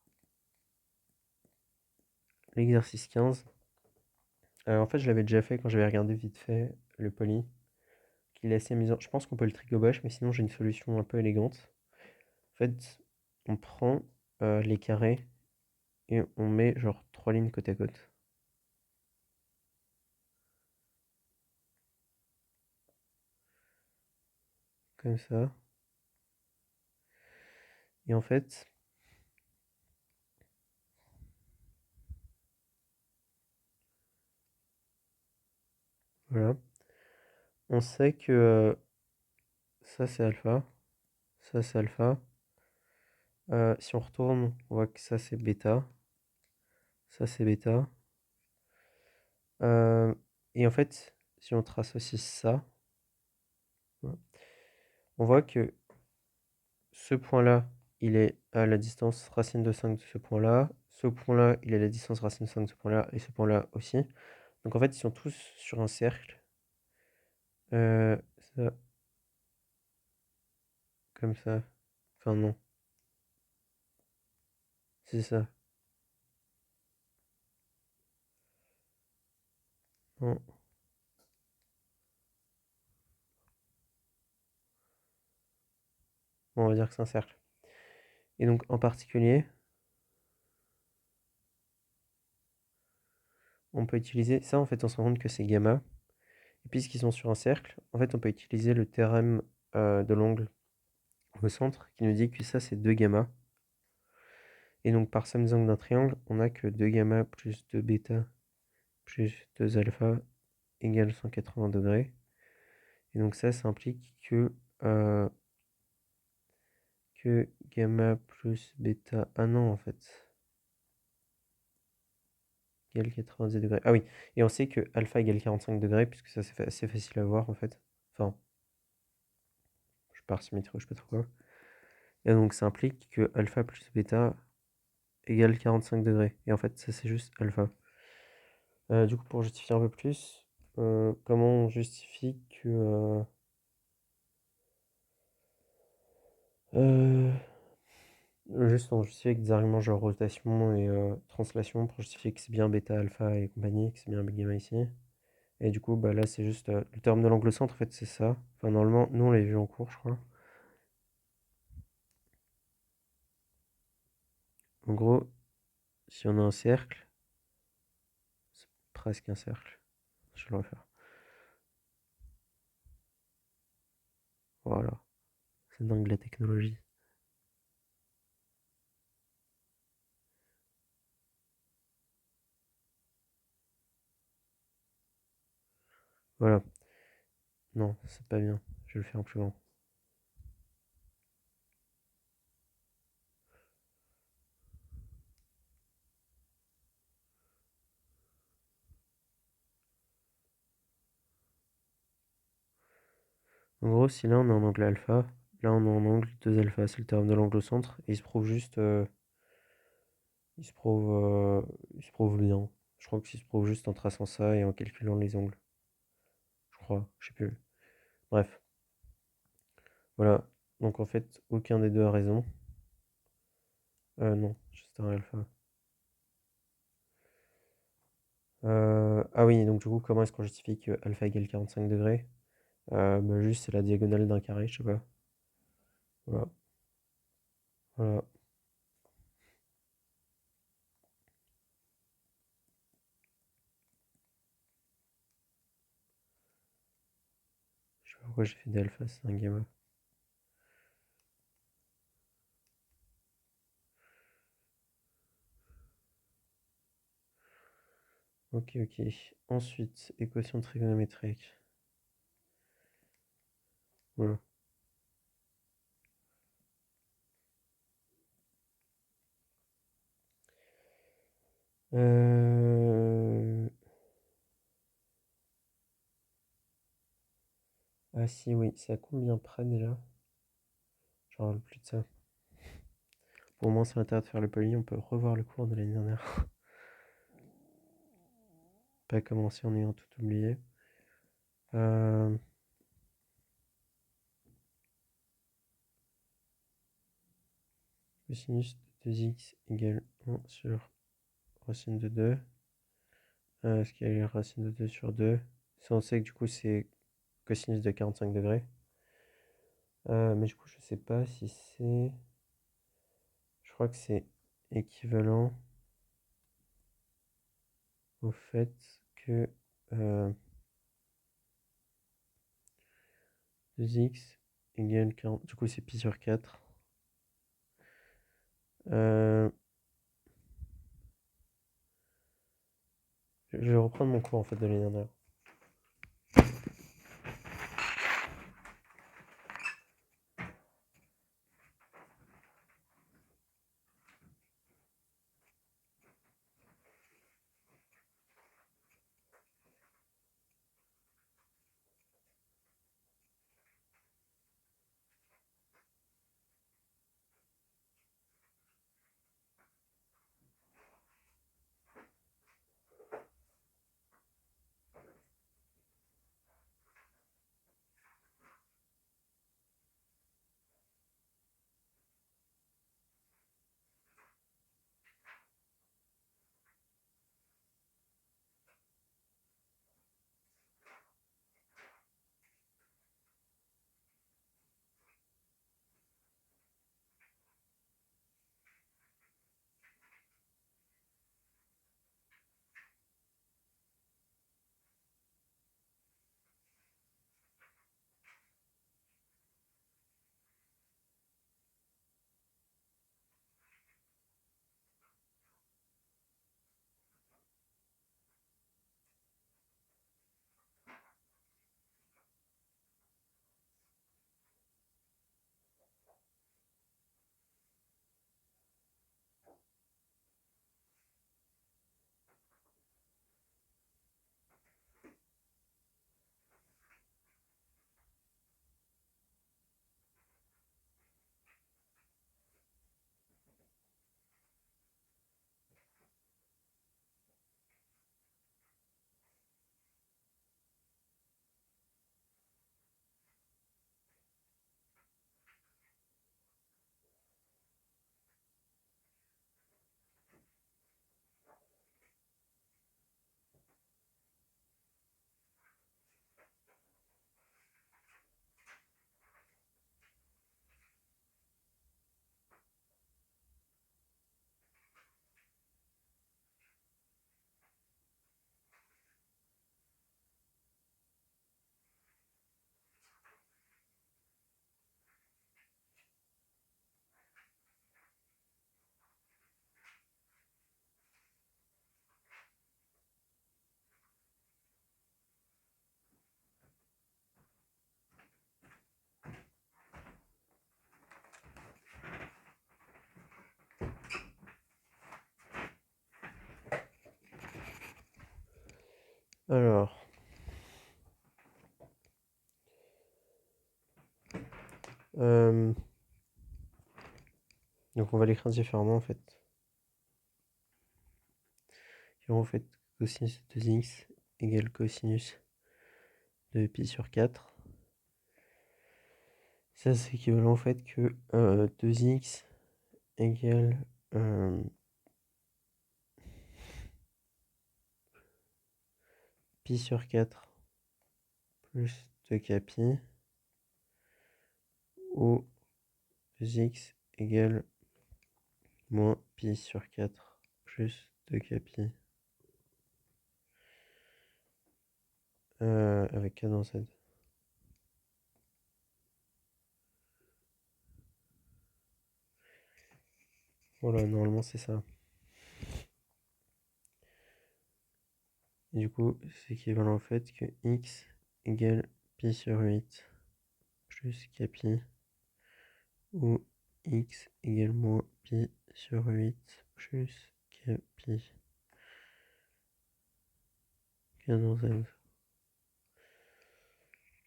L'exercice 15. En fait, je l'avais déjà fait quand j'avais regardé vite fait le poly. Qu'il est assez amusant. Je pense qu'on peut le trigobash, mais sinon j'ai une solution un peu élégante. En fait, on prend les carrés et on met genre 3 lignes côte à côte. Comme ça. Et en fait, voilà. On sait que ça c'est alpha. Ça c'est alpha. Si on retourne, on voit que ça c'est bêta. Ça c'est bêta. Et en fait, si on trace aussi ça, voilà, on voit que ce point-là, il est à la distance racine de 5 de ce point-là. Ce point-là, il est à la distance racine de 5 de ce point-là. Et ce point-là aussi. Donc en fait, ils sont tous sur un cercle. Ça, comme ça. Enfin non. C'est ça. Non. Bon, on va dire que c'est un cercle. Et donc en particulier, on peut utiliser ça. En fait, on se rend compte que c'est gamma. Et puisqu'ils sont sur un cercle, en fait, on peut utiliser le théorème de l'angle au centre qui nous dit que ça, c'est 2 gamma. Et donc par somme des angles d'un triangle, on a que 2 gamma plus 2 bêta plus 2 alpha égale 180 degrés. Et donc ça implique que gamma plus bêta... Ah non, en fait. Égale 90 degrés. Ah oui, et on sait que alpha égale 45 degrés, puisque ça c'est assez facile à voir en fait. Enfin, je pars symétrie ou je sais pas trop quoi. Et donc ça implique que alpha plus bêta égale 45 degrés. Et en fait, ça c'est juste alpha. Du coup, pour justifier un peu plus, comment on justifie que... juste on justifie avec des arguments genre rotation et translation pour justifier que c'est bien bêta, alpha et compagnie, que c'est bien gamma ici. Et du coup, bah là, c'est juste le terme de l'angle centre, en fait, c'est ça. Enfin, normalement, nous, on l'avait vu en cours, je crois. En gros, si on a un cercle, c'est presque un cercle. Je vais le refaire. Voilà. C'est dingue la technologie. Voilà. Non, c'est pas bien. Je vais le faire en plus grand. En gros, si là on a un angle alpha, là on a un angle 2 alpha, c'est le terme de l'angle au centre, et il se prouve juste. Il se prouve bien. Je crois qu'il se prouve juste en traçant ça et en calculant les angles. Je crois, je sais plus. Bref, voilà. Donc en fait, aucun des deux a raison. Non, juste un alpha. Ah oui, donc du coup, comment est-ce qu'on justifie que alpha égale 45 degrés? Bah juste, c'est la diagonale d'un carré, je sais pas. Voilà. Voilà. Pourquoi j'ai fait des alphas, c'est un gamma. Ok. Ensuite, équation trigonométrique. Voilà. Ah si, oui, c'est à combien près déjà? Je me rappelle plus de ça. Pour moi, c'est l'intérêt de faire le poly, on peut revoir le cours de l'année dernière. Pas commencer en ayant tout oublié. Cosinus de 2x égale 1 sur racine de 2. Ce qui est racine de 2 sur 2. Ça, on sait que du coup, c'est cosinus de 45 degrés. Mais du coup, je sais pas si c'est... Je crois que c'est équivalent au fait que 2x égale 40. Du coup, c'est pi sur 4. Je vais reprendre mon cours en fait de l'année dernière. Alors. Donc on va l'écrire différemment en fait. Et en fait, cosinus de 2x égale cosinus de pi sur 4. Ça, c'est équivalent au fait que 2x égale pi sur 4 plus 2k pi, ou 2x égale moins pi sur 4 plus 2k pi avec k dans z. Voilà, normalement c'est ça. Et du coup, c'est équivalent au fait que x égale pi sur 8 plus kpi, ou x égale moins pi sur 8 plus kpi. K dans z.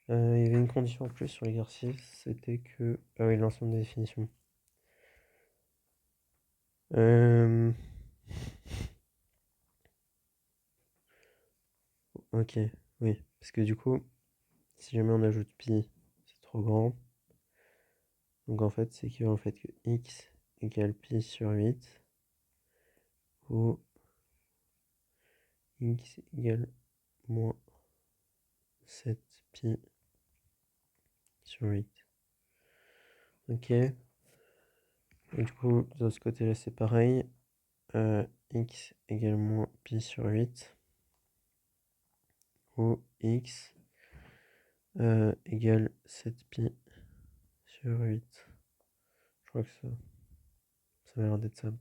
Il y avait une condition en plus sur l'exercice, c'était que... Ah oui, l'ensemble des définitions. Ok, oui. Parce que du coup, si jamais on ajoute pi, c'est trop grand. Donc en fait, c'est équivalent au fait que x égale pi sur 8, ou x égale moins 7 pi sur 8. Ok. Et du coup, de ce côté-là, c'est pareil. X égale moins pi sur 8, ou x égale 7 pi sur 8. Je crois que ça m'a l'air d'être ça.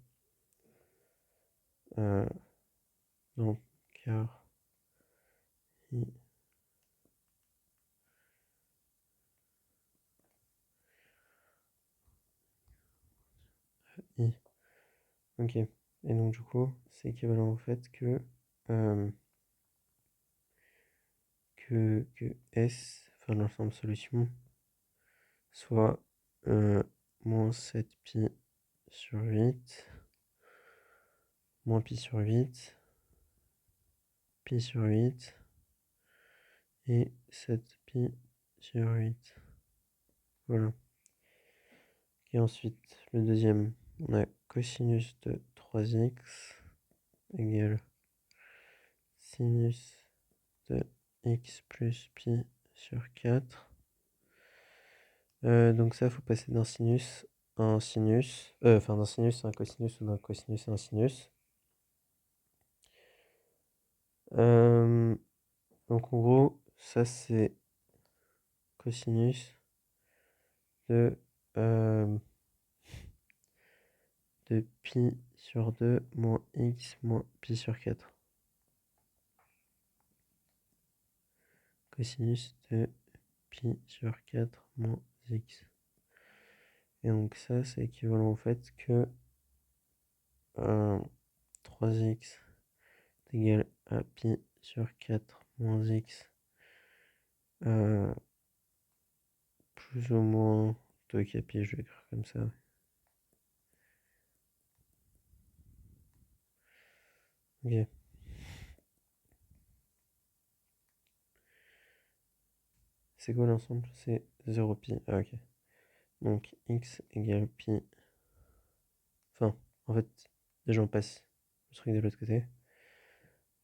Donc, car i. Ok. Et donc, du coup, c'est équivalent au fait que, que S, enfin l'ensemble solution, soit moins 7 pi sur 8, moins pi sur 8, pi sur 8, et 7 pi sur 8. Voilà. Et ensuite, le deuxième, on a cosinus de 3x égale sinus de x plus pi sur 4. Donc ça, il faut passer d'un sinus à un sinus. Enfin, d'un sinus à un cosinus, ou d'un cosinus à un sinus. Donc en gros, ça c'est cosinus de, de pi sur 2 moins x moins pi sur 4. Cosinus de pi sur 4 moins x. Et donc ça, c'est équivalent au fait que 3x est égal à pi sur 4 moins x, plus ou moins 2 kpi, je vais écrire comme ça. Ok. C'est quoi l'ensemble? C'est 0 pi. Ah ok. Donc x égale pi. Enfin, en fait, déjà on passe le truc de l'autre côté.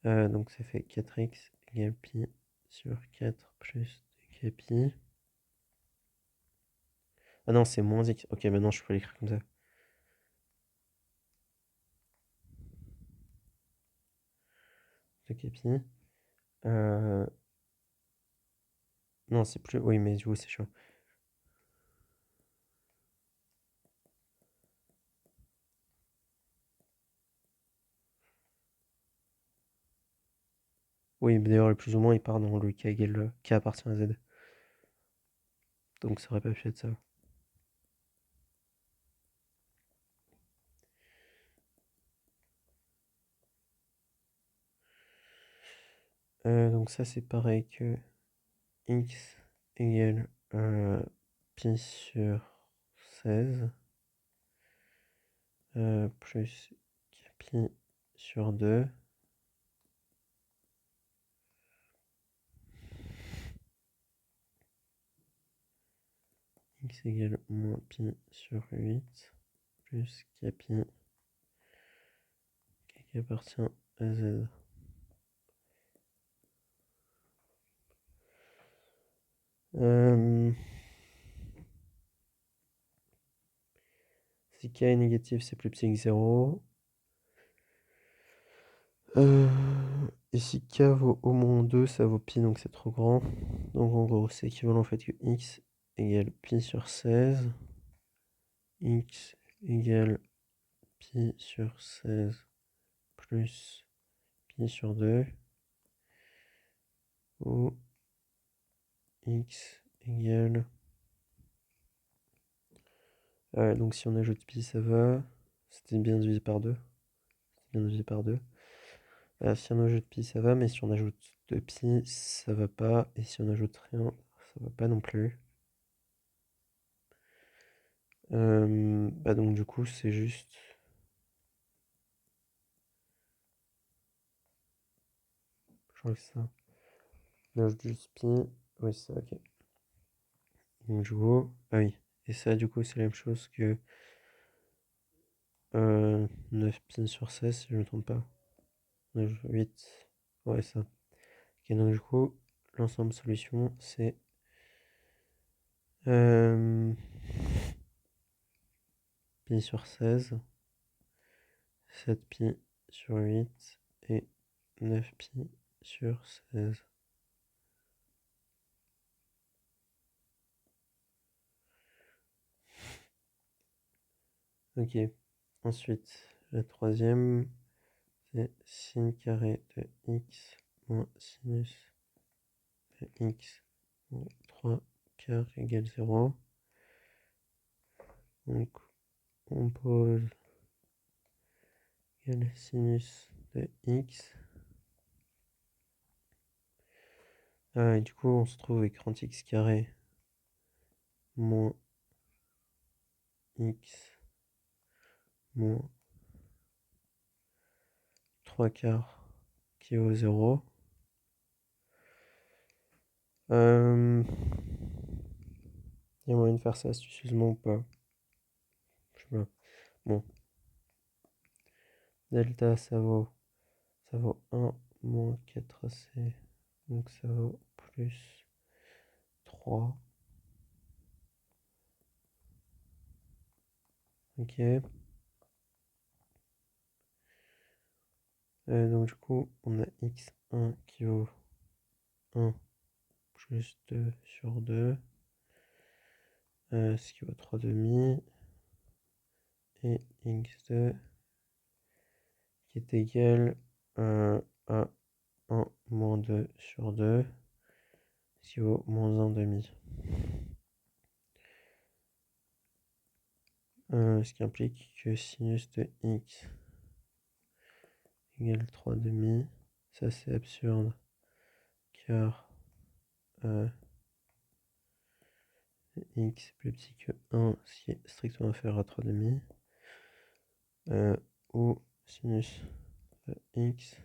Donc ça fait 4x égale pi sur 4 plus 2 kpi. Ah non, c'est moins x. Ok, maintenant je peux l'écrire comme ça. De kpi. Non, c'est plus. Oui, mais du coup, c'est chiant. Oui, mais d'ailleurs, le plus ou moins, il part dans le k égale k appartient à z. Donc ça aurait pas pu être ça. Donc ça, c'est pareil que x égale pi sur 16 plus pi sur 2. X égale moins pi sur 8 plus kpi qui appartient à z. Si k est négatif, c'est plus petit que 0. Et si k vaut au moins 2, ça vaut pi, donc c'est trop grand. Donc en gros, c'est équivalent au fait que x égale pi sur 16. X égale pi sur 16 plus pi sur 2 où x égale... donc si on ajoute pi, ça va. C'était bien divisé par 2. Bien divisé par 2. Si on ajoute pi, ça va, mais si on ajoute 2 pi, ça va pas. Et si on ajoute rien, ça va pas non plus. Donc du coup, c'est juste... Je crois que c'est ça. On ajoute juste pi. Oui, c'est ça, ok. Donc du coup... Ah oui. Et ça, du coup, c'est la même chose que 9 pi sur 16, si je ne me trompe pas. 8. Ouais, ça. Ok, donc du coup, l'ensemble solution, c'est... pi sur 16, 7 pi sur 8 et 9 pi sur 16. Ok, ensuite, la troisième, c'est sin carré de x moins sinus de x moins 3 quarts égale 0. Donc, on pose égale sinus de x. Et du coup, on se trouve avec 30x carré moins x moins 3 quarts qui vaut 0. Il y a moyen de faire ça astucieusement ou pas? Je sais pas. Bon. Delta, ça vaut 1 moins 4c. Donc ça vaut plus 3. Ok. Donc du coup, on a x1 qui vaut 1 plus 2 sur 2. Ce qui vaut 3 demi. Et x2 qui est égal à 1 moins 2 sur 2. Ce qui vaut moins 1 demi. Ce qui implique que sinus de x égale 3 demi. Ça c'est absurde car x plus petit que 1, ce qui est strictement inférieur à 3 demi. Ou sinus de x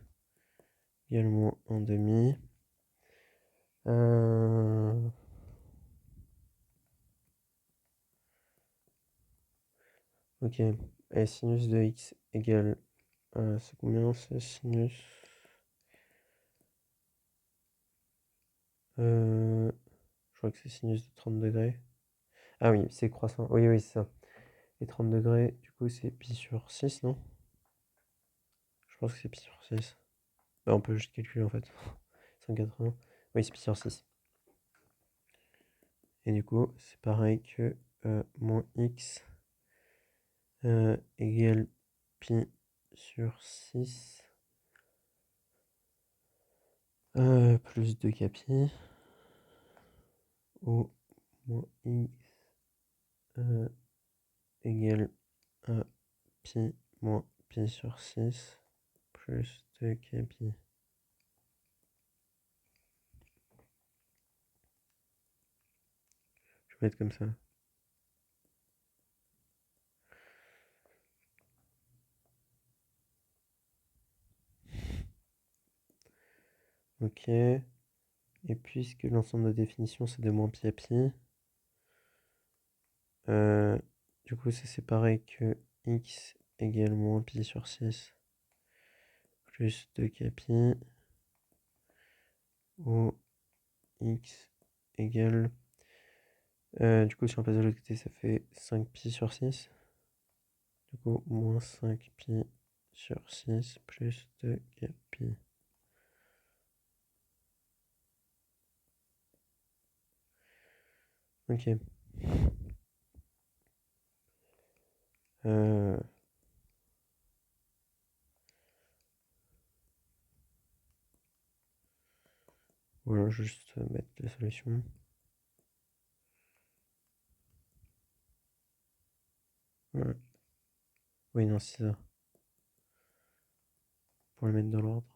égale moins 1 demi. Ok, et sinus de x égale... c'est combien? C'est sinus... je crois que c'est sinus de 30 degrés. Ah oui, c'est croissant. Oui, oui, c'est ça. Et 30 degrés, du coup, c'est pi sur 6, non? Je pense que c'est pi sur 6. On peut juste calculer, en fait. 180. Oui, c'est pi sur 6. Et du coup, c'est pareil que moins x égale pi sur 6 plus 2 pi ou moins x égale pi moins pi sur 6 plus 2 pi. Je vais mettre comme ça. Ok. Et puisque l'ensemble de définition c'est de moins pi à pi, du coup c'est pareil que x égale moins pi sur 6 plus 2 pi ou x égale... du coup si on passe de l'autre côté ça fait 5 pi sur 6. Du coup moins 5 pi sur 6 plus 2 pi. Ok. Voilà, je vais juste mettre la solution. Ouais. Oui, non, c'est ça. Pour le mettre dans l'ordre.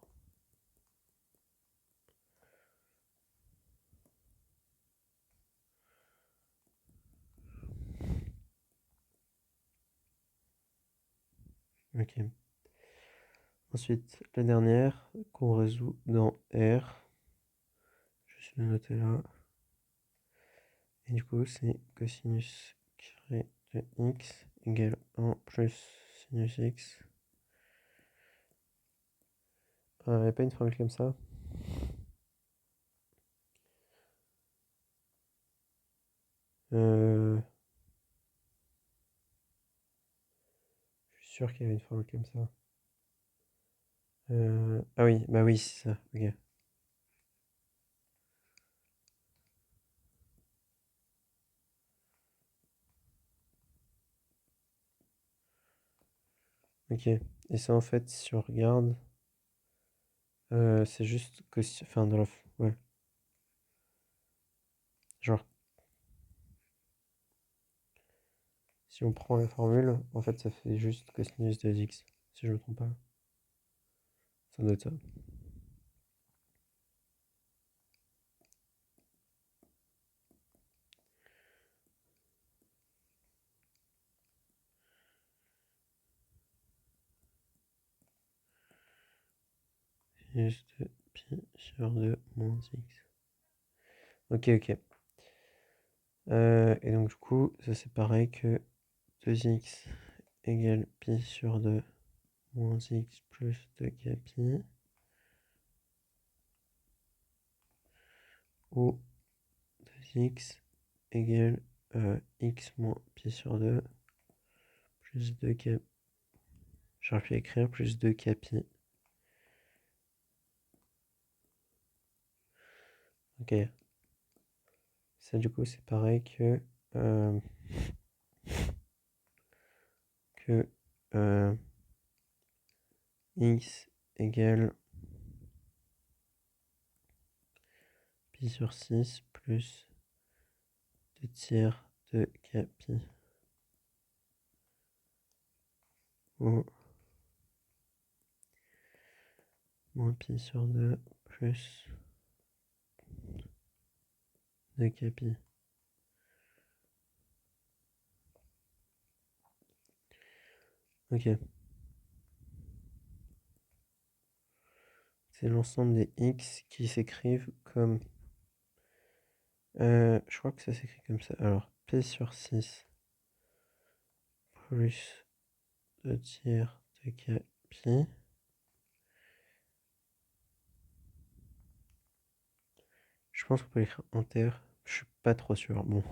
Ok. Ensuite, la dernière qu'on résout dans R. Je vais le noter là. Et du coup, c'est cosinus carré de x égale 1 plus sinus x. Il n'y a pas une formule comme ça? Je suis sûr qu'il y avait une formule comme ça. Ah oui, bah oui, c'est ça. Ok. Ok. Et ça, en fait, si on regarde, c'est juste que... Enfin, dans la... Ouais. Genre, si on prend la formule, en fait, ça fait juste cosinus de x, si je me trompe pas. Ça doit être ça. Sinus de pi sur 2 moins x. Ok, ok. Et donc, du coup, ça c'est pareil que 2x égale pi sur 2 moins x plus 2k pi. Ou 2x égale x moins pi sur 2 plus 2k. J'aurais pu écrire plus 2k pi. Ok. Ça, du coup, c'est pareil euh, que x égale pi sur 6 plus 2 tiers de k pi. Ou moins pi sur 2 plus 2 k pi. Ok. C'est l'ensemble des x qui s'écrivent comme... je crois que ça s'écrit comme ça. Alors, p sur 6 plus 2 tiers de k pi. Je pense qu'on peut l'écrire enter. Je suis pas trop sûr. Bon.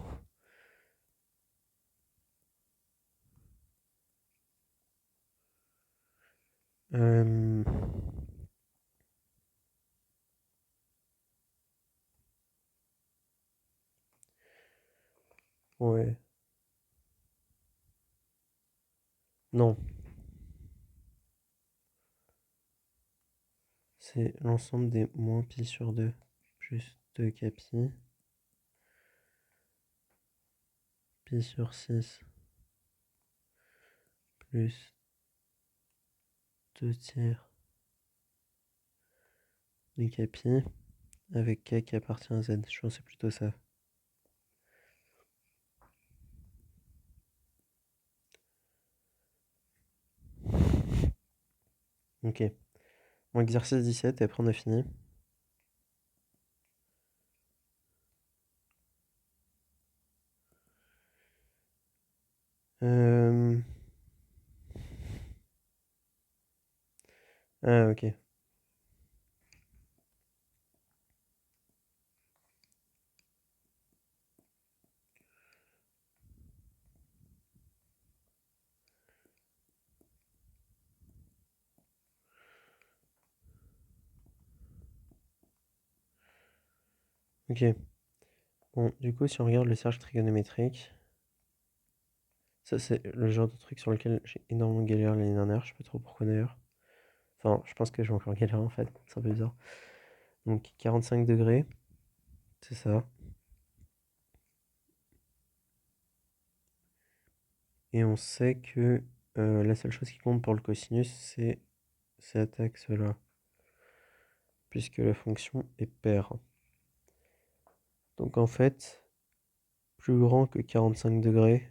Euh, ouais. Non. C'est l'ensemble des moins pi sur 2 plus 2 k pi. Pi sur 6 plus 2 tiers de k pi avec k qui appartient à z. Je pense que c'est plutôt ça. Ok. Bon, exercice 17 et après on a fini. Euh... Ah, ok. Ok. Bon, du coup, si on regarde le cercle trigonométrique, ça c'est le genre de truc sur lequel j'ai énormément galéré l'année dernière. Je sais pas trop pourquoi d'ailleurs. Enfin, je pense que je vais encore galérer en fait. C'est un peu bizarre. Donc 45 degrés, c'est ça. Et on sait que la seule chose qui compte pour le cosinus, c'est cet axe-là, puisque la fonction est paire. Donc en fait, plus grand que 45 degrés,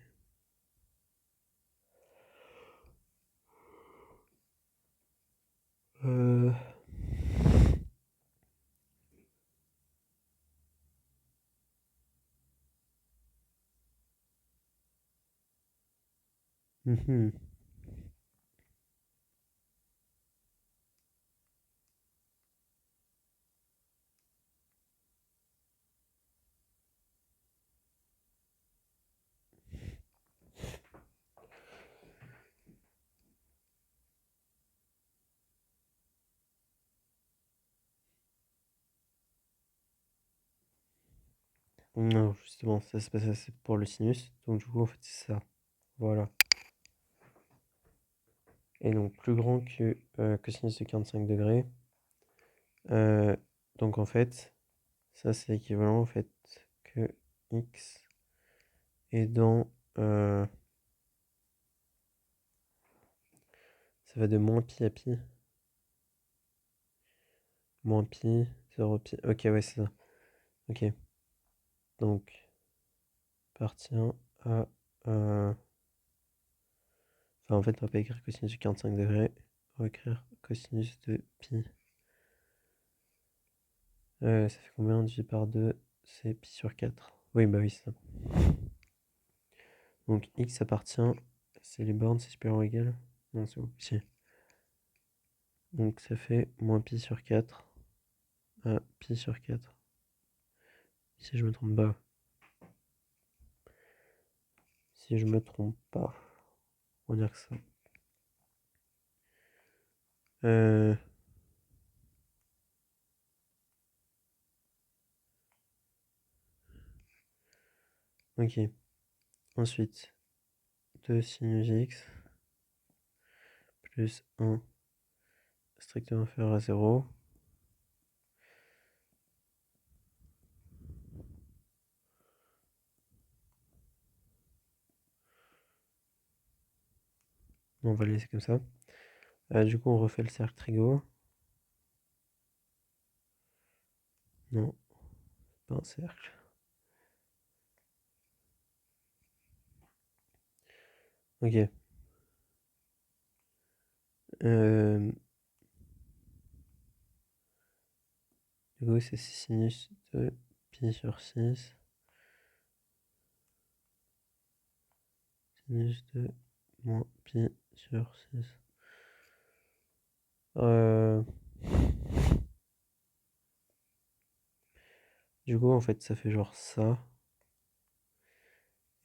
euh, mhm. Non, justement, ça c'est pas ça, c'est pour le sinus. Donc du coup, en fait, c'est ça. Voilà. Et donc plus grand que cosinus de 45 degrés. Euh, donc en fait, ça c'est équivalent au fait que x est dans... ça va de moins pi à pi. Moins pi, 0 pi. Ok, ouais, c'est ça. Ok. Donc, appartient à... enfin, en fait, on va pas écrire cosinus de 45 degrés. On va écrire cosinus de pi. Ça fait combien divisé par 2? C'est pi sur 4. Oui, bah oui, c'est ça. Donc, x appartient... C'est les bornes, c'est supérieur ou égal? Non, c'est où? Si. Donc, ça fait moins pi sur 4 à pi sur 4. Si je me trompe pas. Si je me trompe pas. On va dire que ça. Euh... Ok. Ensuite, 2 sinus x plus 1 strictement inférieur à 0. On va le laisser comme ça. Du coup, on refait le cercle trigo. Non, pas un cercle. Ok. Du coup, c'est sinus de pi sur 6. Sinus de moins pi sur 6. Du coup, en fait, ça fait genre ça.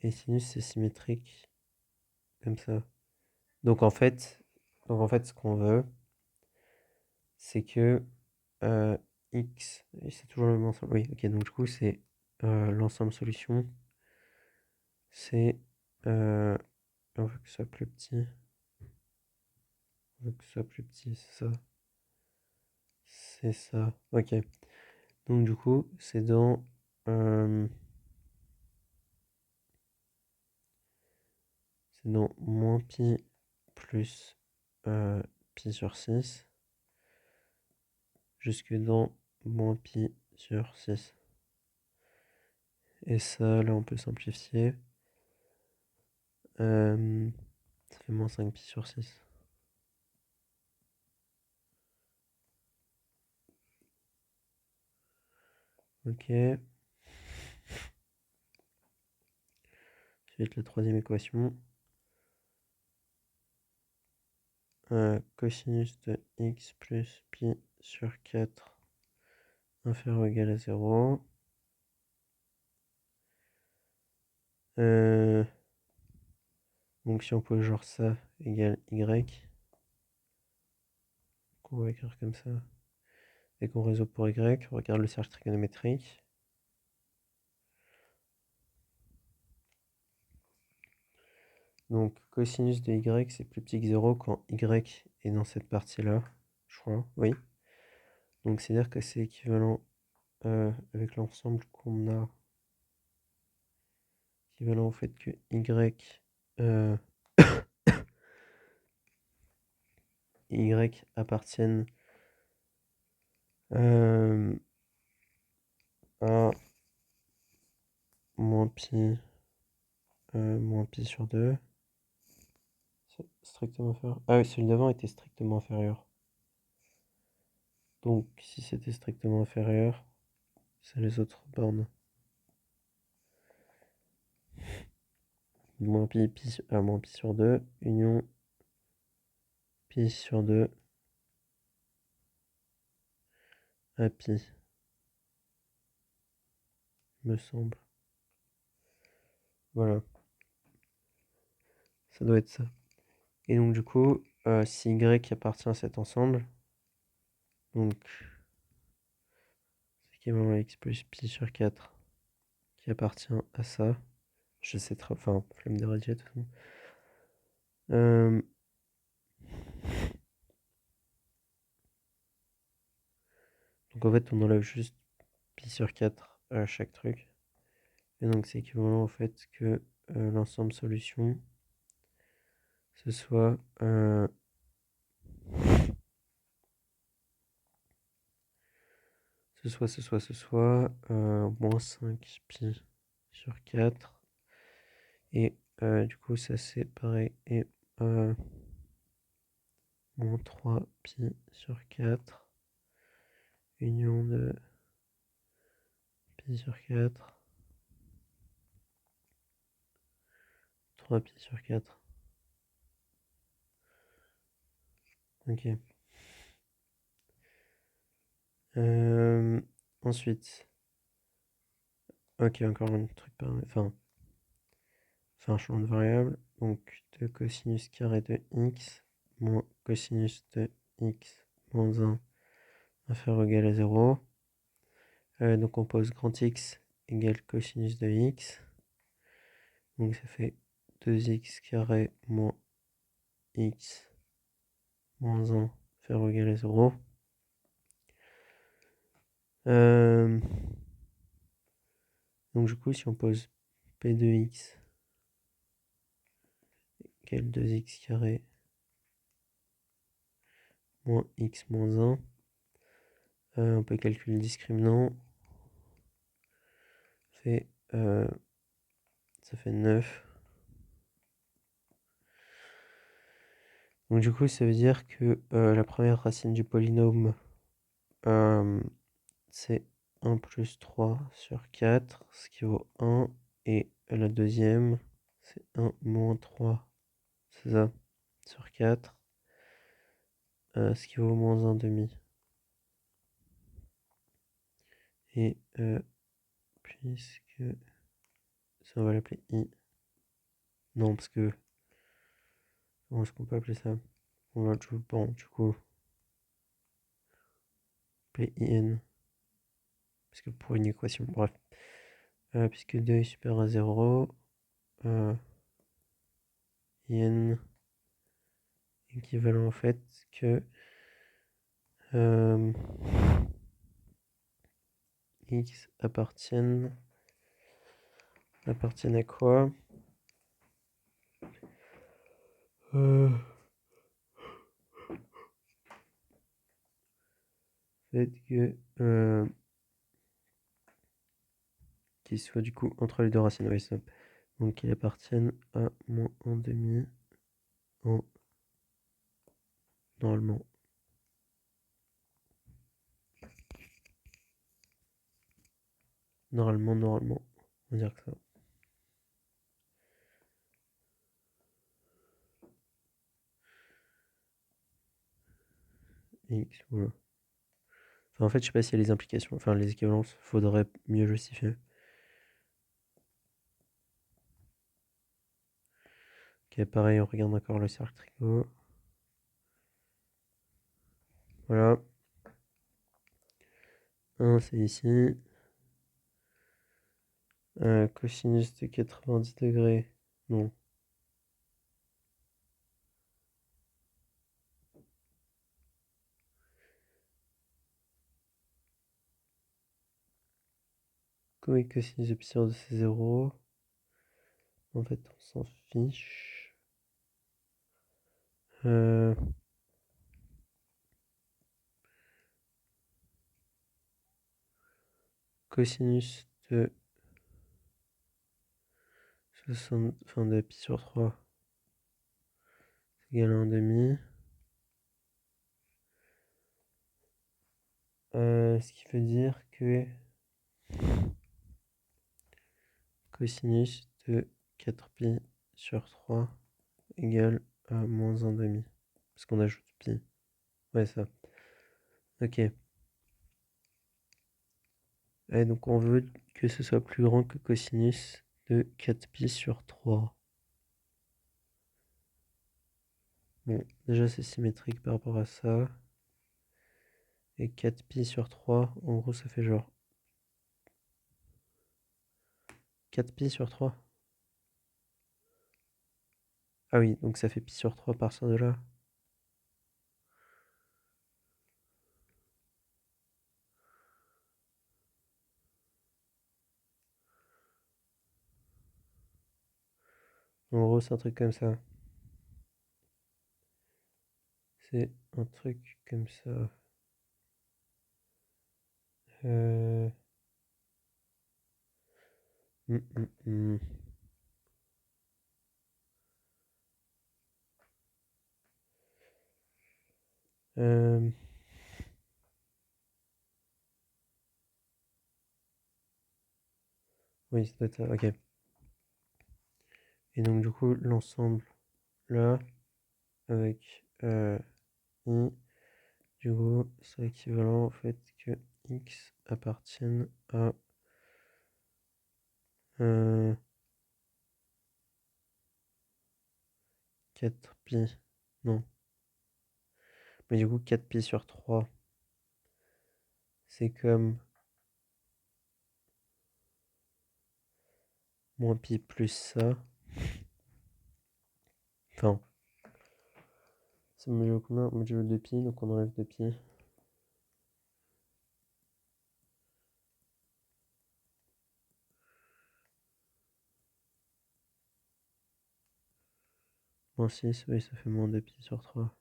Et sinus, c'est symétrique. Comme ça. Donc en fait, ce qu'on veut, c'est que x, et c'est toujours le même ensemble. Oui, ok, donc du coup, c'est l'ensemble solution. C'est. On veut que ce soit plus petit. On veut que ce soit plus petit, c'est ça. C'est ça. Ok. Donc du coup, c'est dans. C'est dans moins pi plus pi sur 6 jusque dans moins pi sur 6. Et ça, là, on peut simplifier. Ça fait moins 5 pi sur 6. Ok. Ensuite, la troisième équation. Cosinus de x plus pi sur 4 inférieur ou égal à 0. Donc si on pose genre ça égale y, qu'on va écrire comme ça, et qu'on résout pour y, on regarde le cercle trigonométrique. Donc cosinus de y, c'est plus petit que 0 quand y est dans cette partie-là, je crois, oui. Donc c'est-à-dire que c'est équivalent avec l'ensemble qu'on a, équivalent au fait que y, y appartiennent à moins pi sur 2. Strictement inférieur. Ah oui, celui d'avant était strictement inférieur. Donc si c'était strictement inférieur, c'est les autres bornes. Moins pi sur 2, union pi sur 2 à pi, me semble. Voilà. Ça doit être ça. Et donc du coup, si y appartient à cet ensemble, donc c'est équivalent à x plus pi sur 4 qui appartient à ça. Je sais très... Enfin, flemme de rédiger de toute façon. Donc en fait, on enlève juste pi sur 4 à chaque truc. Et donc c'est équivalent au fait que l'ensemble solution, ce soit moins 5 pi sur 4. Et du coup, ça c'est pareil. Et moins 3 pi sur 4. Union de pi sur 4. 3 pi sur 4. Ok. Ensuite. Ok, encore un truc pareil. Enfin, un champ de variable. Donc, de cosinus carré de x moins cosinus de x moins 1 inférieur ou égal à 0. Donc, on pose grand X égale cosinus de x. Donc, ça fait 2x carré moins x moins 1 inférieur ou égal à 0. Donc, du coup, si on pose P de x égale 2x carré moins x moins 1, on peut calculer le discriminant. Ça fait 9. Donc du coup, ça veut dire que la première racine du polynôme, c'est 1 plus 3 sur 4, ce qui vaut 1. Et la deuxième, c'est 1 moins 3, c'est ça, sur 4, ce qui vaut moins 1 demi. Et puisque... Ça, on va l'appeler i. Non, parce que... Comment est-ce qu'on peut appeler ça? On va bon, du coup... appeler in. Parce que pour une équation, bref. Puisque 2 est supérieur à 0, in équivalent au fait que x appartiennent à quoi? Fait que qu'il soit du coup entre les deux racines, oui, ça. Donc qu'ils appartiennent à moins 1 demi en normalement. Normalement. On va dire que ça. X, voilà. Enfin, en fait, je sais pas s'il y a les implications, enfin les équivalences, faudrait mieux justifier. Ok, pareil, on regarde encore le cercle trigo. Voilà. 1, c'est ici. Cosinus de 90 degrés. Non. Oui, cosinus de pi sur 2 c'est 0. En fait, on s'en fiche. Cosinus de 60, enfin de pi sur 3 c'est égal à 1,5. Ce qui veut dire que cosinus de 4pi sur 3 égale à moins 1,5. Parce qu'on ajoute pi. Ouais, ça. Ok. Et donc on veut que ce soit plus grand que cosinus de 4pi sur 3. Bon, déjà c'est symétrique par rapport à ça. Et 4pi sur 3, en gros ça fait genre 4pi sur 3. Ah oui, donc ça fait pi sur 3 par ça de là. En gros c'est un truc comme ça. C'est un truc comme ça. Euh... hum, hum, hum. Euh, Oui, ça doit être ça, ok. Et donc du coup, l'ensemble là, avec i, du coup, c'est équivalent au fait que x appartienne à 4pi. Non. Mais du coup, 4pi sur 3, c'est comme moins pi plus ça. Enfin, c'est modulo combien? Modulo de pi, donc on enlève 2pi. Moins 6, oui, ça fait moins 2pi sur 3.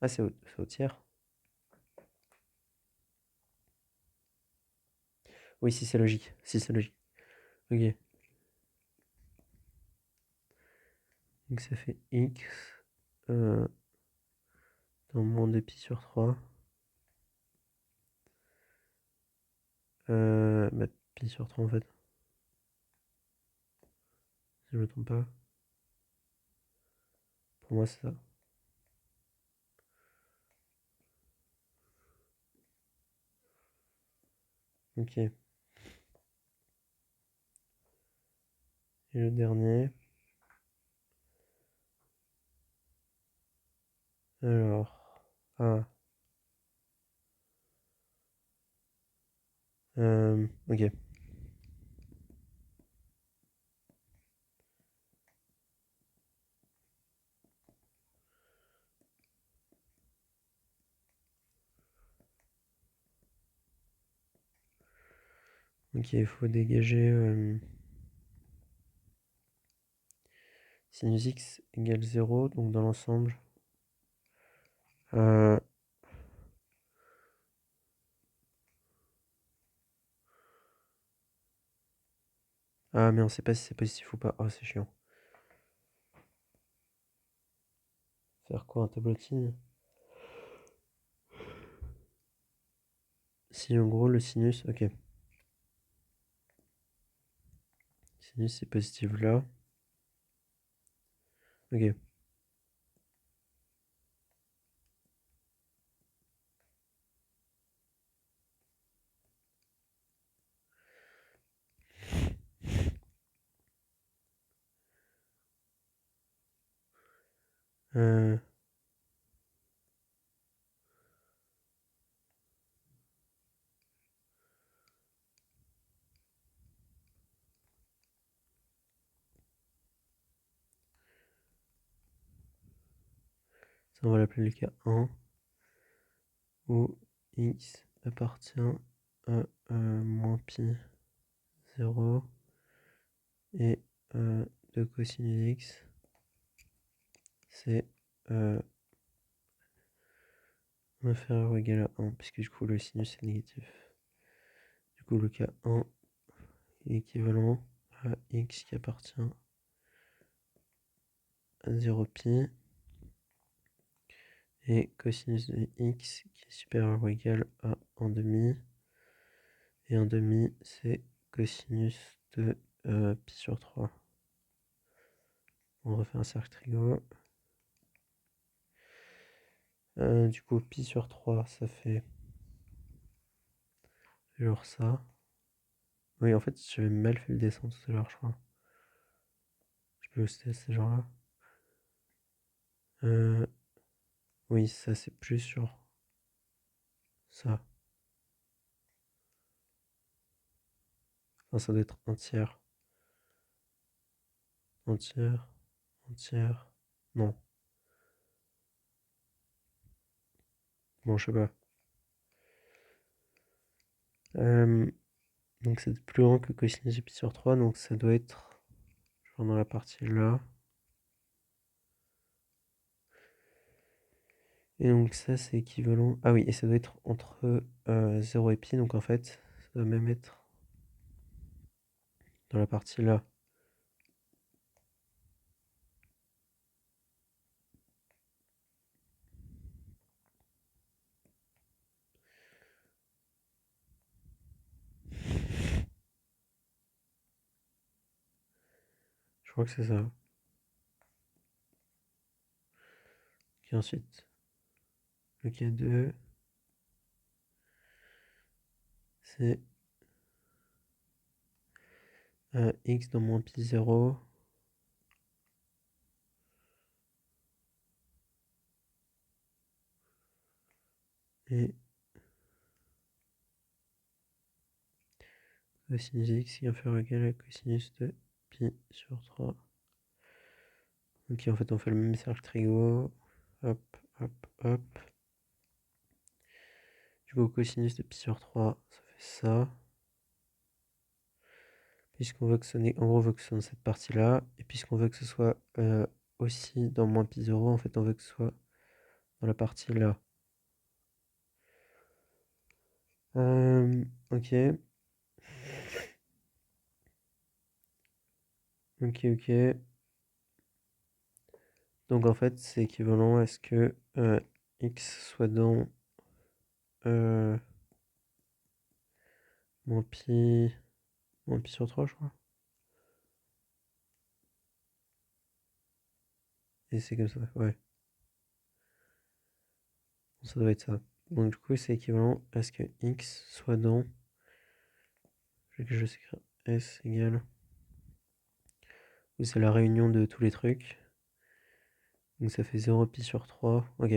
Ah, c'est au tiers? Oui, si c'est logique. Si c'est logique. Ok. Donc ça fait x dans moins 2pi sur 3. Bah, pi sur 3 en fait. Si je me trompe pas. Pour moi, c'est ça. Ok. Et le dernier. Alors. Ah. Ok. Ok, il faut dégager sinus x égale 0. Donc dans l'ensemble. Ah, mais on sait pas si c'est positif ou pas. Oh, c'est chiant. Faire quoi, un tableau de signes? Si en gros le sinus, ok. Sinus c'est positif là. Ok. Euh, Ça on va l'appeler le cas 1 où x appartient moins pi 0 et de cosinus x, c'est inférieur ou égal à 1, puisque du coup le sinus est négatif. Du coup le cas 1 est équivalent à x qui appartient à 0 pi et cosinus de x qui est supérieur ou égal à 1 demi. Et 1 demi, c'est cosinus de pi sur 3. On refait un cercle trigo. Du coup, pi sur 3, ça fait genre ça. Oui, en fait, j'avais mal fait le dessin tout à l'heure, je crois. Je peux aussi ce genre-là. Oui, ça, c'est plus sur ça. Enfin, ça doit être un tiers. Un tiers. Un tiers. Non. Bon, je sais pas. Donc, c'est plus grand que cosinus de pi sur 3. Donc, ça doit être genre dans la partie là. Et donc ça c'est équivalent. Ah oui, et ça doit être entre 0 et pi, donc en fait, ça doit même être dans la partie là. Je crois que c'est ça. Et ensuite, le cas 2, c'est x dans moins pi 0. Et cosinus x qui est inférieur ou égal à cosinus de pi sur 3. Ok, en fait, on fait le même cercle trigo. Hop, hop, hop. Du coup, cosinus de pi sur 3, ça fait ça. Puisqu'on veut que ce soit, en gros, on veut que ce soit dans cette partie-là. Et puisqu'on veut que ce soit aussi dans moins pi 0, en fait, on veut que ce soit dans la partie là. Ok. Ok, ok. Donc en fait, c'est équivalent à ce que x soit dans moins pi, moins pi sur 3, je crois. Et c'est comme ça, ouais. Ça doit être ça. Donc du coup, c'est équivalent à ce que x soit dans... Je vais que je sais écrire s égale... C'est la réunion de tous les trucs. Donc ça fait 0 pi sur 3. Ok.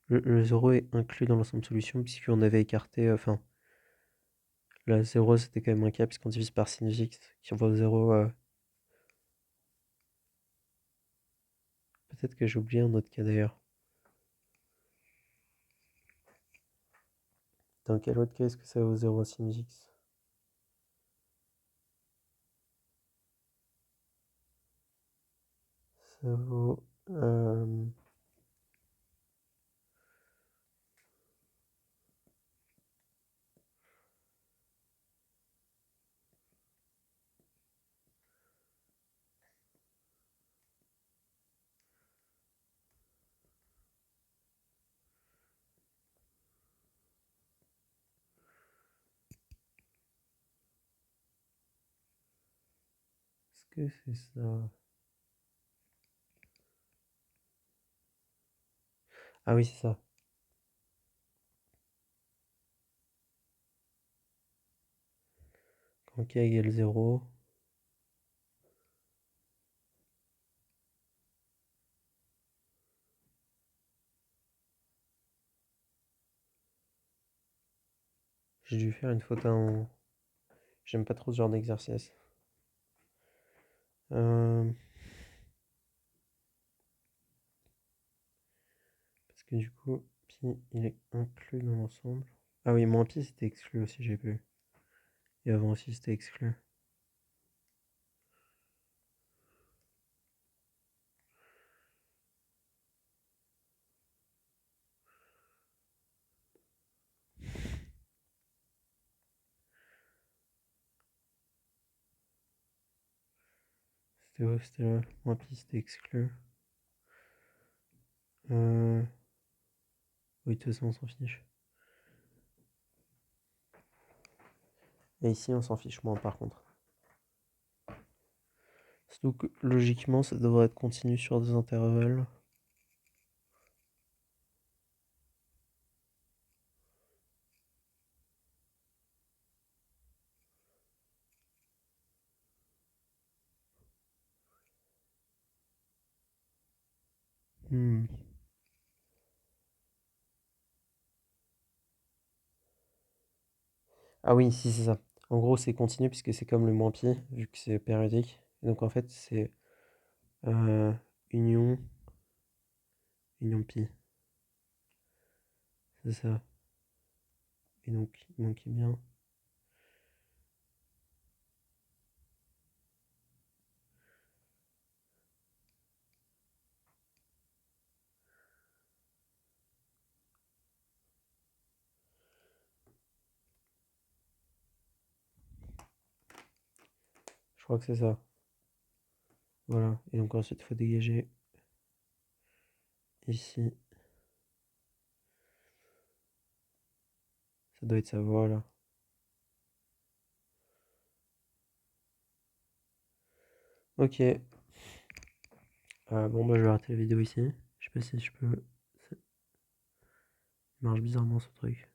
Le 0 est inclus dans l'ensemble solution puisqu'on avait écarté... Enfin, la 0 c'était quand même un cas puisqu'on divise par sinus x qui envoie 0... Peut-être que j'ai oublié un autre cas d'ailleurs. Dans quel autre cas est-ce que ça vaut 0 sinus x? Ça vaut... Est-ce que c'est ça? Ah oui, c'est ça. Quand k égale 0, j'ai dû faire une faute en... J'aime pas trop ce genre d'exercice. Parce que du coup, pi, il est inclus dans l'ensemble. Ah oui, moins pi, c'était exclu aussi, j'ai vu. Et avant aussi, c'était exclu. C'était où? C'était là. Moins pi, c'était exclu. Oui, de toute façon, on s'en fiche. Et ici, on s'en fiche moins par contre. Donc, logiquement, ça devrait être continu sur des intervalles. Hmm. Ah oui, si, c'est ça. En gros, c'est continu puisque c'est comme le moins pi, vu que c'est périodique. Et donc, en fait, c'est euh, union, union pi. C'est ça. Et donc, il manquait bien. Je crois que c'est ça. Voilà. Et donc, ensuite, il faut dégager ici. Ça doit être ça, voilà. Ok. Bon, bah, je vais arrêter la vidéo ici. Je sais pas si je peux. Ça marche bizarrement ce truc.